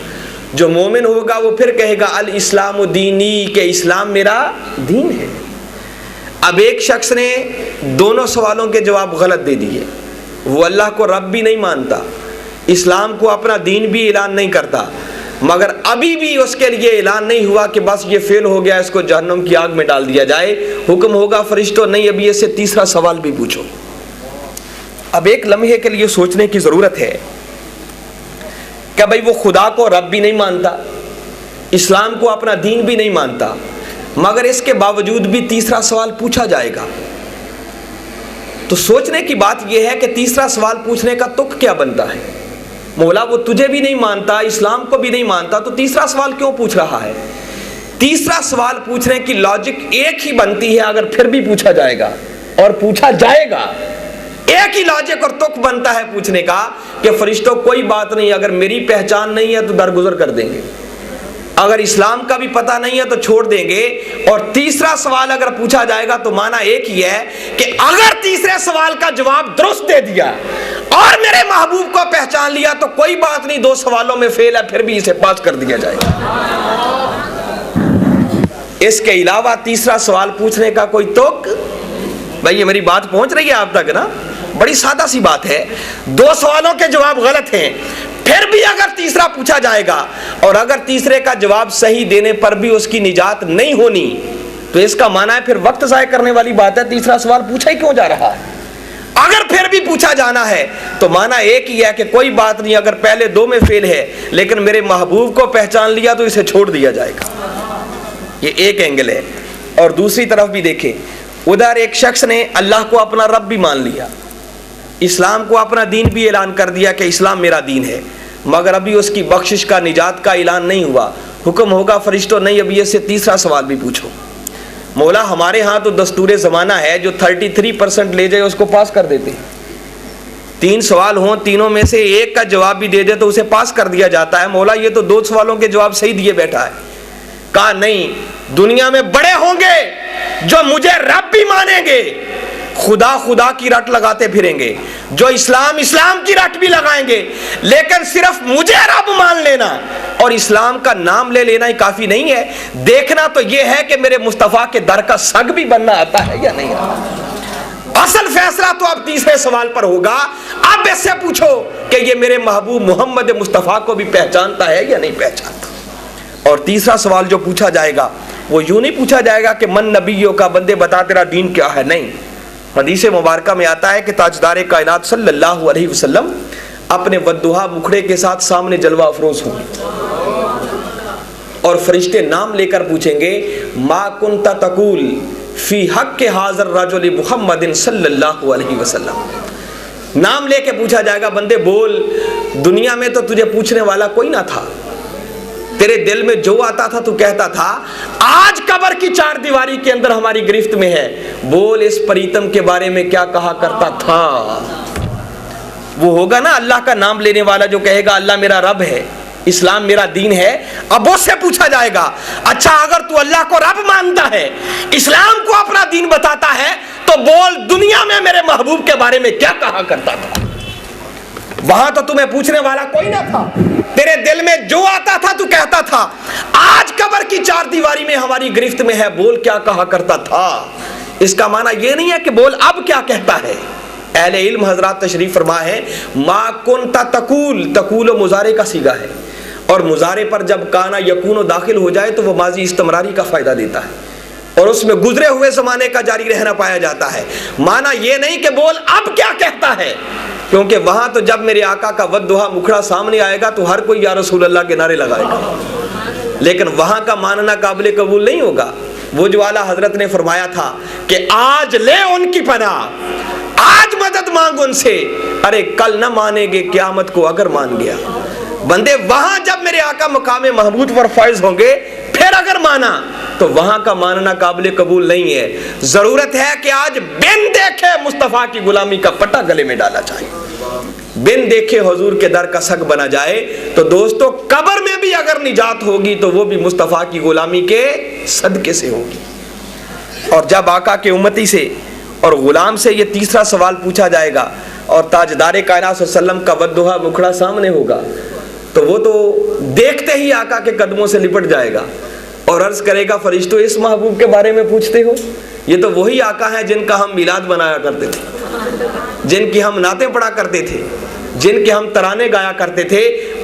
Speaker 1: जो मोमिन होगा वो फिर कहेगा अल इस्लाम दीनी, के इस्लाम मेरा दीन है। अब एक शख्स ने दोनों सवालों के जवाब गलत दे दिए। वो अल्लाह को रब भी नहीं मानता, इस्लाम को अपना दीन भी ऐलान नहीं करता, मगर अभी भी उसके लिए ऐलान नहीं हुआ कि बस ये फेल हो गया, इसको जहन्नम की आग में डाल दिया जाए। हुक्म होगा फरिश्तों नहीं, अभी इससे तीसरा सवाल भी पूछो। अब एक लम्हे के लिए सोचने की जरूरत है कि भाई वो खुदा को रब भी नहीं मानता, इस्लाम को अपना दीन भी नहीं मानता, मगर इसके बावजूद भी तीसरा सवाल पूछा जाएगा। तो सोचने की बात यह है कि तीसरा सवाल पूछने का तुक क्या बनता है। मौला वो तुझे भी नहीं मानता, इस्लाम को भी नहीं मानता, तो तीसरा सवाल क्यों पूछ रहा है? तीसरा सवाल पूछने की लॉजिक एक ही बनती है, अगर फिर भी पूछा जाएगा और पूछा जाएगा, एक ही लॉजिक और तुक बनता है पूछने का कि फरिश्तों कोई बात नहीं, अगर मेरी पहचान नहीं है तो दरगुजर कर देंगे, अगर इस्लाम का भी पता नहीं है तो छोड़ देंगे। और तीसरा सवाल अगर पूछा जाएगा तो माना एक ही है कि अगर तीसरे सवाल का जवाब दुरुस्त दे दिया और मेरे महबूब को पहचान लिया तो कोई बात नहीं, दो सवालों में फेल है, फिर भी इसे पास कर दिया जाएगा। इसके अलावा तीसरा सवाल पूछने का कोई तुक? भाई ये मेरी बात पहुंच रही है आप तक ना? बड़ी सादा सी बात है, दो सवालों के जवाब गलत हैं, फिर भी अगर तीसरा पूछा जाएगा और अगर तीसरे का जवाब सही देने पर भी उसकी निजात नहीं होनी तो इसका माना है फिर वक्त ज़ाया करने वाली बात है, तीसरा सवाल पूछा ही क्यों जा रहा है। अगर फिर भी पूछा जाना है तो माना एक ही है कि कोई बात नहीं, अगर पहले दो में फेल है लेकिन मेरे महबूब को पहचान लिया तो इसे छोड़ दिया जाएगा। ये एक एंगल है। और दूसरी तरफ भी देखें, उधर एक शख्स ने अल्लाह को अपना रब भी मान लिया, इस्लाम को अपना दीन भी ऐलान कर दिया कि इस्लाम मेरा दीन है, मगर अभी उसकी बख्शिश का, निजात का ऐलान नहीं हुआ। हुक्म होगा फरिश्तों नहीं, अभी इससे तीसरा सवाल भी पूछो। मौला हमारे यहाँ तो दस्तूर ज़माना है, जो 33% ले जाए उसको पास कर देते हैं। 3 सवाल हों, तीनों में से एक का जवाब भी दे दे तो उसे पास कर दिया जाता है। मौला ये तो 2 सवालों के जवाब सही दिए बैठा है। कहा नहीं, दुनिया में बड़े होंगे जो मुझे रब भी मानेंगे, खुदा खुदा की रट लगाते फिरेंगे, जो इस्लाम इस्लाम की रट भी लगाएंगे, लेकिन सिर्फ मुझे रब मान लेना और इस्लाम का नाम ले लेना ही काफी नहीं है। देखना तो यह है कि मेरे मुस्तफा के दर का सग भी बनना आता है या नहीं आता। असल फैसला तो अब तीसरे सवाल पर होगा। अब इससे पूछो कि ये मेरे महबूब मोहम्मद मुस्तफा को भी पहचानता है या नहीं पहचानता। और तीसरा सवाल जो पूछा जाएगा वो यूं नहीं पूछा जाएगा कि मन नबियों का, बंदे बता तेरा दीन क्या है। नहीं, हदीस मुबारका में आता है कि ताजदार कायनात सल्लल्लाहु अलैहि वसल्लम अपने वद्दुहा मुखड़े के साथ सामने जलवा अफरोज होंगे और फरिश्ते नाम लेकर पूछेंगे मा कुन्ता तकूल फी हक के हाज़र रजुल मुहम्मदिन सल्लल्लाहु अलैहि वसल्लम। नाम लेके पूछा जाएगा, बंदे बोल, दुनिया में तो तुझे पूछने वाला कोई ना था, तेरे दिल में जो आता था तू कहता था, आज कब्र की 4 दीवारी के अंदर हमारी गिरफ्त में है, बोल इस प्रीतम के बारे में क्या कहा करता था। वो होगा ना अल्लाह का नाम लेने वाला जो कहेगा अल्लाह मेरा रब है, इस्लाम मेरा दीन है। अब उससे पूछा जाएगा, अच्छा अगर तू अल्लाह को रब मानता है, इस्लाम को अपना दीन बताता है, तो बोल दुनिया में मेरे महबूब के बारे में क्या कहा करता था? वहां तो तुम्हें पूछने वाला कोई ना था, तेरे दिल में जो आता था तू कहता था। आज कब्र की चार दीवारी में हमारी गिरफ्त में है, बोल क्या कहा करता था। इसका माना यह नहीं है कि बोल अब क्या कहता है। अहले इल्म हजरात तशरीफ फरमा है, मा कुंता तकूल, तकूल मुजारे का सीगा है, और मुजारे पर जब काना यकून दाखिल हो जाए तो वह माजी इस्तिमरारी का फायदा देता है, और उसमें गुजरे हुए जमाने का जारी रहना पाया जाता है। माना यह नहीं कि बोल अब क्या कहता है, क्योंकि वहां तो जब मेरे आका का वद्दुहा मुखड़ा सामने आएगा तो हर कोई या रसूल अल्लाह के नारे लगाएगा, लेकिन वहां का मानना काबिल कबूल नहीं होगा। वो जो आला हजरत ने फरमाया था कि आज ले उनकी पनाह, आज मदद मांग उनसे, अरे कल न मानेंगे क्यामत को अगर मान गया। बंदे वहां जब मेरे आका मकाम महमूद पर फायज होंगे, फिर अगर माना तो वहां का मानना काबिल कबूल नहीं है। जरूरत है कि आज बिन देखे मुस्तफा की गुलामी का पट्टा गले में डाला जाए, बिन देखे हुजूर के दर का सग बना जाए। तो दोस्तों कब्र में भी अगर निजात होगी तो वो भी मुस्तफा की गुलामी के सदके से होगी। और जब आका के उम्मती से और गुलाम से ये तीसरा सवाल पूछा जाएगा और ताजदारे कायनात सल्लल्लाहु अलैहि वसल्लम का वद्दुहा मुखड़ा सामने होगा, तो वो तो देखते ही आका के कदमों से लिपट जाएगा और अर्ज करेगा, फरिश्तों इस महबूब के बारे में पूछते हो? ये तो वही आका है जिनका हम मिलाद बनाया करते थे, जिनकी हम नातें पढ़ा करते थे, जिनके हम तराने गाया करते थे।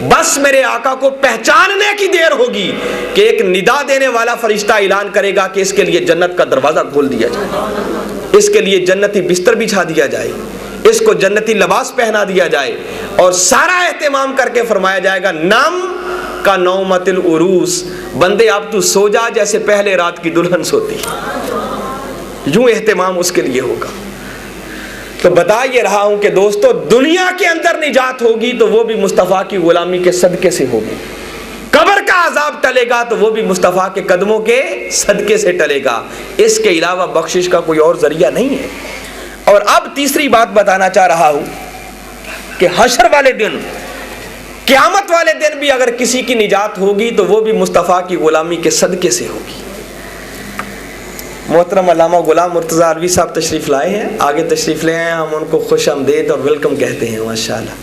Speaker 1: बस मेरे आका को पहचानने की देर होगी कि एक निदा देने वाला फरिश्ता ऐलान करेगा कि इसके लिए जन्नत का दरवाजा खोल दिया जाए, इसके लिए जन्नती बिस्तर बिछा दिया जाए, इसको जन्नती लिबास पहना दिया जाए, और सारा एहतमाम करके फरमाया जाएगा, नम का नौमतिल उरूस, बंदे अब तू सो जा जैसे पहले रात की दुल्हन सोती। यूं एहतमाम उसके लिए होगा। तो बता ये रहा हूं कि दोस्तों दुनिया के अंदर निजात होगी तो वो भी मुस्तफा की गुलामी के सदके से होगी, कब्र का अजाब टलेगा तो वो भी मुस्तफा के कदमों के सदके से टलेगा। इसके अलावा बख्शिश का कोई और जरिया नहीं है। और अब तीसरी बात बताना चाह रहा हूं कि हशर वाले दिन, क़यामत वाले दिन भी अगर किसी की निजात होगी तो वो भी मुस्तफ़ा की गुलामी के सदके से होगी। मोहतरम अल्लामा गुलाम मुर्तज़ा अलवी साहब तशरीफ़ लाए हैं, आगे तशरीफ़ ले आए, हम उनको खुश आमदीद और वेलकम कहते हैं माशाअल्लाह।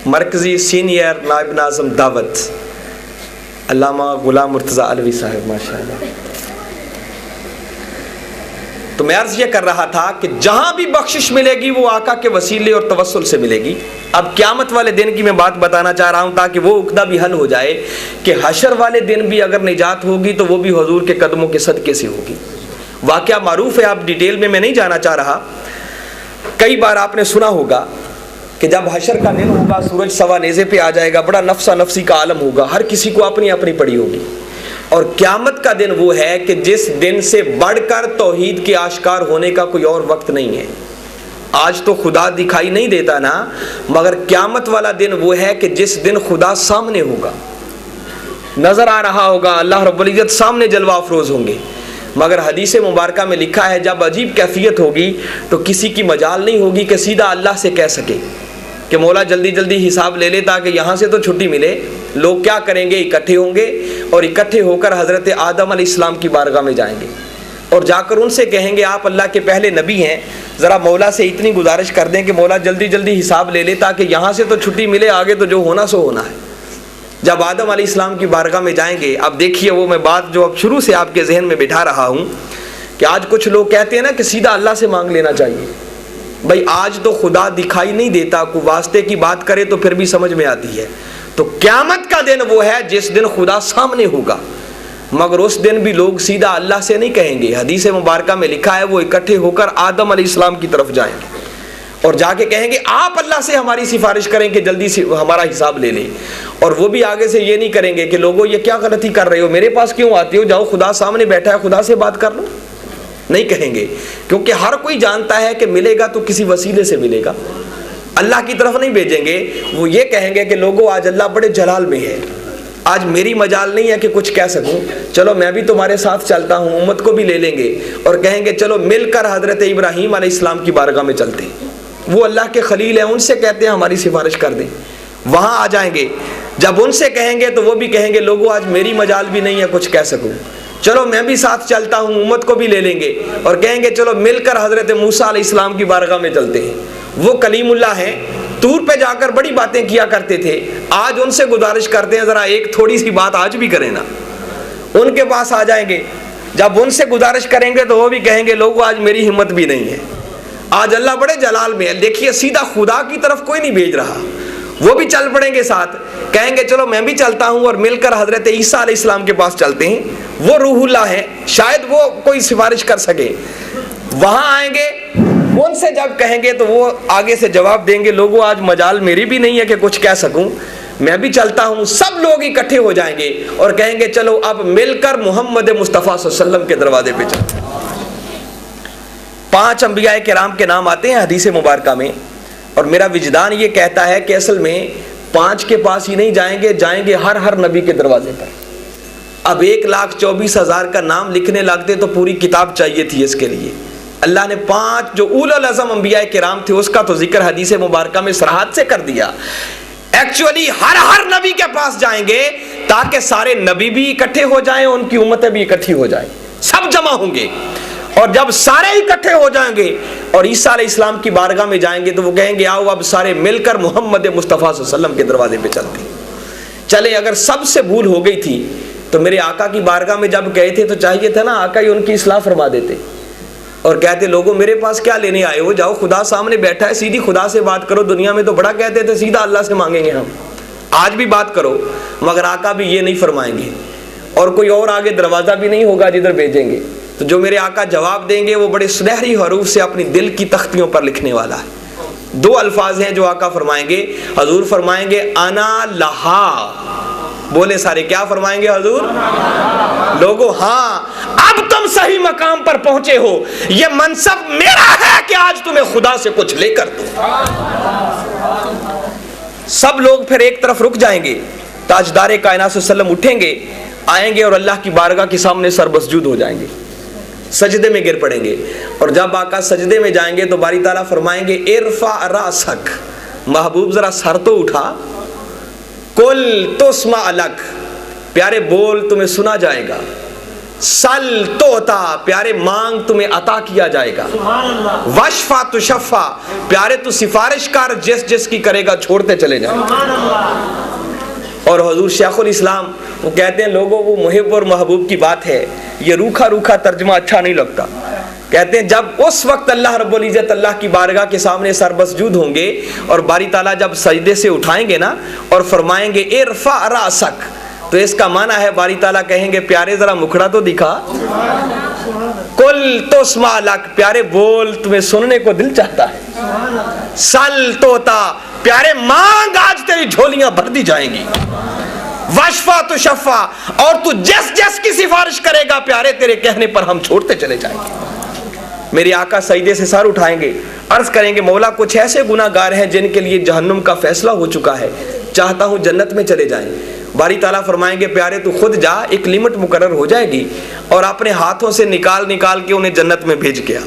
Speaker 1: मरकज़ी सीनियर नायब नाज़िम दावत अल्लामा गुलाम मुर्तज़ा अलवी साहब माशाअल्लाह। तो मैं अर्ज़ ये कर रहा था कि जहां भी बख्शिश मिलेगी वो आका के वसीले और तवस्सुल से मिलेगी। अब क़यामत वाले दिन की मैं बात बताना चाह रहा हूं ताकि वो उक़दा भी हल हो जाए कि हशर वाले दिन भी अगर निजात होगी तो वो भी हुजूर के कदमों के सदके से होगी। वाक़या मारूफ है, आप डिटेल में मैं नहीं जाना चाह रहा। कई बार आपने सुना होगा कि जब हशर का दिन होगा, सूरज सवा नेज़े पे आ जाएगा, बड़ा नफ्सा नफ्सी का आलम होगा, हर किसी को अपनी अपनी पड़ी होगी। और क़यामत का दिन वो है कि जिस दिन से बढ़कर तौहीद के आश्कार होने का कोई और वक्त नहीं है। आज तो खुदा दिखाई नहीं देता ना, मगर क़यामत वाला दिन वो है कि जिस दिन खुदा सामने होगा, नज़र आ रहा होगा, अल्लाह रब्बुल इज़्ज़त सामने जलवा अफरोज़ होंगे। मगर हदीस मुबारका में लिखा है जब अजीब कैफियत होगी तो किसी की मजाल नहीं होगी कि सीधा अल्लाह से कह सके कि मौला जल्दी जल्दी हिसाब ले ले ताकि यहाँ से तो छुट्टी मिले। लोग क्या करेंगे, इकट्ठे होंगे और इकट्ठे होकर हज़रत आदम अलैहिस्सलाम की बारगाह में जाएंगे और जाकर उनसे कहेंगे आप अल्लाह के पहले नबी हैं, ज़रा मौला से इतनी गुजारिश कर दें कि मौला जल्दी जल्दी हिसाब ले ले ताकि यहाँ से तो छुट्टी मिले, आगे तो जो होना सो होना है। जब आदम अलैहिस्सलाम की बारगाह में जाएंगे, अब देखिए वो मैं बात जो अब शुरू से आपके जहन में बिठा रहा हूँ कि आज कुछ लोग कहते हैं ना कि सीधा अल्लाह से मांग लेना चाहिए। भाई आज तो खुदा दिखाई नहीं देता, को वास्ते की बात करे तो फिर भी समझ में आती है। तो क़यामत का दिन वो है जिस दिन खुदा सामने होगा, मगर उस दिन भी लोग सीधा अल्लाह से नहीं कहेंगे। हदीस मुबारका में लिखा है वो इकट्ठे होकर आदम अलैहिस्सलाम की तरफ जाएंगे और जाके कहेंगे आप अल्लाह से हमारी सिफारिश करें कि जल्दी से हमारा हिसाब ले लें। और वो भी आगे से ये नहीं करेंगे कि लोगों ये क्या गलती कर रहे हो, मेरे पास क्यों आते हो, जाओ खुदा सामने बैठा है, खुदा से बात कर लो। नहीं कहेंगे, क्योंकि हर कोई जानता है कि मिलेगा तो किसी वसीले से मिलेगा, अल्लाह की तरफ नहीं भेजेंगे। वो ये कहेंगे कि लोगों आज अल्लाह बड़े जलाल में है, आज मेरी मजाल नहीं है कि कुछ कह सकूं, चलो मैं भी तुम्हारे साथ चलता हूं, उम्मत को भी ले लेंगे और कहेंगे चलो मिलकर हजरत इब्राहीम अलैहिस्सलाम की बारगाह में चलते हैं। वो अल्लाह के खलील हैं, उनसे कहते हैं हमारी सिफारिश कर दें। वहाँ आ जाएंगे, जब उनसे कहेंगे तो वो भी कहेंगे लोगों आज मेरी मजाल भी नहीं है कुछ कह सकूँ, चलो मैं भी साथ चलता हूँ, उम्मत को भी ले लेंगे और कहेंगे चलो मिलकर हज़रत मूसा अलैहिस्सलाम की बारगाह में चलते हैं। वो कलीमुल्लाह हैं, तूर पे जाकर बड़ी बातें किया करते थे। आज उनसे गुजारिश करते हैं ज़रा एक थोड़ी सी बात आज भी करें ना। उनके पास आ जाएंगे, जब उनसे गुजारिश करेंगे तो वो भी कहेंगे लोगों आज मेरी हिम्मत भी नहीं है, आज अल्लाह बड़े जलाल में है, देखिए सीधा खुदा की तरफ कोई नहीं भेज रहा। वो भी चल पड़ेंगे साथ, कहेंगे चलो मैं भी चलता हूँ और मिलकर हज़रत ईसा अलैहिस्सलाम के पास चलते हैं। वो रूहुल्लाह है, शायद वो कोई सिफारिश कर सके। वहाँ आएंगे, उनसे जब कहेंगे तो वो आगे से जवाब देंगे लोगों आज मजाल मेरी भी नहीं है कि कुछ कह सकूँ, मैं भी चलता हूँ। सब लोग इकट्ठे हो जाएंगे और कहेंगे चलो अब मिलकर मोहम्मद मुस्तफ़ा सल्लल्लाहु अलैहि वसल्लम के दरवाजे पे चलते हैं। 5 अंबिया किराम के नाम आते हैं हदीस मुबारका में, और मेरा विजदान ये कहता है कि असल में 5 के पास ही नहीं जाएंगे, जाएंगे हर नबी के दरवाजे पर। अब 1,24,000 का नाम लिखने लगते तो पूरी किताब चाहिए थी इसके लिए। अल्लाह ने 5 जो उलुल अज़म अंबिया किराम थे उसका तो जिक्र हदीस मुबारका में सराहत से कर दिया। एक्चुअली हर नबी के पास जाएंगे ताकि सारे नबी भी इकट्ठे हो जाएं, उनकी उम्मतें भी इकट्ठी हो जाएं, सब जमा होंगे। और जब सारे इकट्ठे हो जाएंगे और ईसा अलैहिस्सलाम की बारगाह में जाएंगे तो वो कहेंगे आओ अब सारे मिलकर मोहम्मद मुस्तफ़ा सल्लल्लाहु अलैहि वसल्लम के दरवाजे पे चलते हैं। चले अगर सबसे भूल हो गई थी तो मेरे आका की बारगाह में जब गए थे तो चाहिए था ना आका ही उनकी इस्लाह फरमा देते और कहते लोगों मेरे पास क्या लेने आए हो, जाओ खुदा सामने बैठा है, सीधी खुदा से बात करो। दुनिया में तो बड़ा कहते थे सीधा अल्लाह से मांगेंगे हम, आज भी बात करो, मगर आका भी ये नहीं फरमाएंगे और कोई और आगे दरवाज़ा भी नहीं होगा जिधर भेजेंगे। तो जो मेरे आका जवाब देंगे वो बड़े सुनहरी हरूफ से अपनी दिल की तख्तियों पर लिखने वाला है। 2 अल्फाज हैं जो आका फरमाएंगे, हजूर फरमाएंगे अना लहा, बोले सारे क्या फरमाएंगे हजूर? लोगों हाँ अब तुम सही मकाम पर पहुंचे हो, ये मनसब मेरा है कि आज तुम्हें खुदा से कुछ लेकर दूं। सब लोग फिर एक तरफ रुक जाएंगे, ताजदार कायनात सल्लम उठेंगे, आएंगे और अल्लाह की बारगाह के सामने सरबसजूद हो जाएंगे, सजदे में गिर पड़ेंगे। और जब आका सजदे में जाएंगे तो बारी ताला फरमाएंगे इरफा रासक, महबूब जरा सर तो उठा, कुल तुस्मा अलग, प्यारे बोल तुम्हें सुना जाएगा, सल तोता, प्यारे मांग तुम्हें अता किया जाएगा, वशफा तुशफ़ा, प्यारे तू सिफारिश कर, जिस जिसकी करेगा छोड़ते चले जाए। और हुजूर शेखुल इस्लाम वो कहते हैं लोगों वो मुहिब और महबूब की बात है, ये रूखा रूखा तर्जमा अच्छा नहीं लगता। कहते हैं जब उस वक्त अल्लाह रब्बुल इज़्ज़त अल्लाह की बारगाह के सामने सरबसजूद होंगे और बारी ताला जब सजदे से उठाएंगे ना और फरमाएंगे इरफा रासक, तो इसका माना है बारी ताला कहेंगे प्यारे जरा मुखड़ा तो दिखा, कुल तुस्मा लक, प्यारे बोल तुम्हें सुनने को दिल चाहता है, सल तोता, प्यारे मांग आज तेरी झोलियां भर दी जाएंगी, वशफा तुशफ़ा, और तू जिस जिस की सिफारिश करेगा प्यारे तेरे कहने पर हम छोड़ते चले जाएंगे। मेरे आका सजदे से सर उठाएंगे, अर्ज करेंगे मौला कुछ ऐसे गुनाहगार हैं जिनके लिए जहन्नुम का फैसला हो चुका है, चाहता हूं जन्नत में चले जाएं। बारी ताला फरमाएंगे प्यारे तू खुद जा, एक लिमिट मुकर्रर हो जाएगी और अपने हाथों से निकाल निकाल के उन्हें जन्नत में भेज के आ।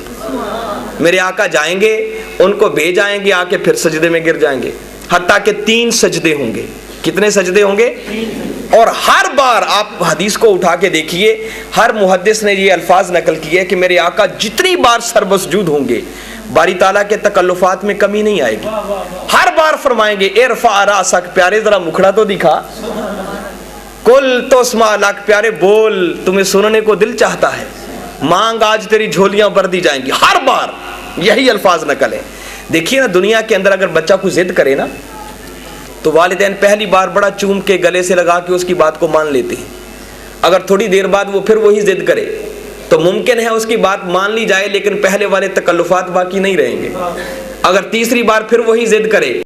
Speaker 1: मेरे आका जाएंगे, उनको भेज आएंगे, आके फिर सजदे में गिर जाएंगे, हत्ता के 3 सजदे होंगे। कितने सजदे होंगे? और हर बार आप हदीस को उठा के देखिए, हर मुहद्दिस ने ये अल्फाज नकल किए कि मेरे आका जितनी बार सरबसजूद होंगे बारी ताला के तकल्लुफात में कमी नहीं आएगी। हर बार फरमाएंगे इरफा रासक, प्यारे जरा मुखड़ा तो दिखा, कुल तुस्मा लक, प्यारे बोल तुम्हें सुनने को दिल चाहता है, मांग आज तेरी झोलियां भर दी जाएंगी। हर बार यही अल्फाज नकल है। देखिए ना दुनिया के अंदर अगर बच्चा को जिद करे ना तो वालिदैन पहली बार बड़ा चूम के गले से लगा के उसकी बात को मान लेते हैं। अगर थोड़ी देर बाद वो फिर वही जिद करे तो मुमकिन है उसकी बात मान ली जाए, लेकिन पहले वाले तकल्लुफात बाकी नहीं रहेंगे। अगर तीसरी बार फिर वही जिद करे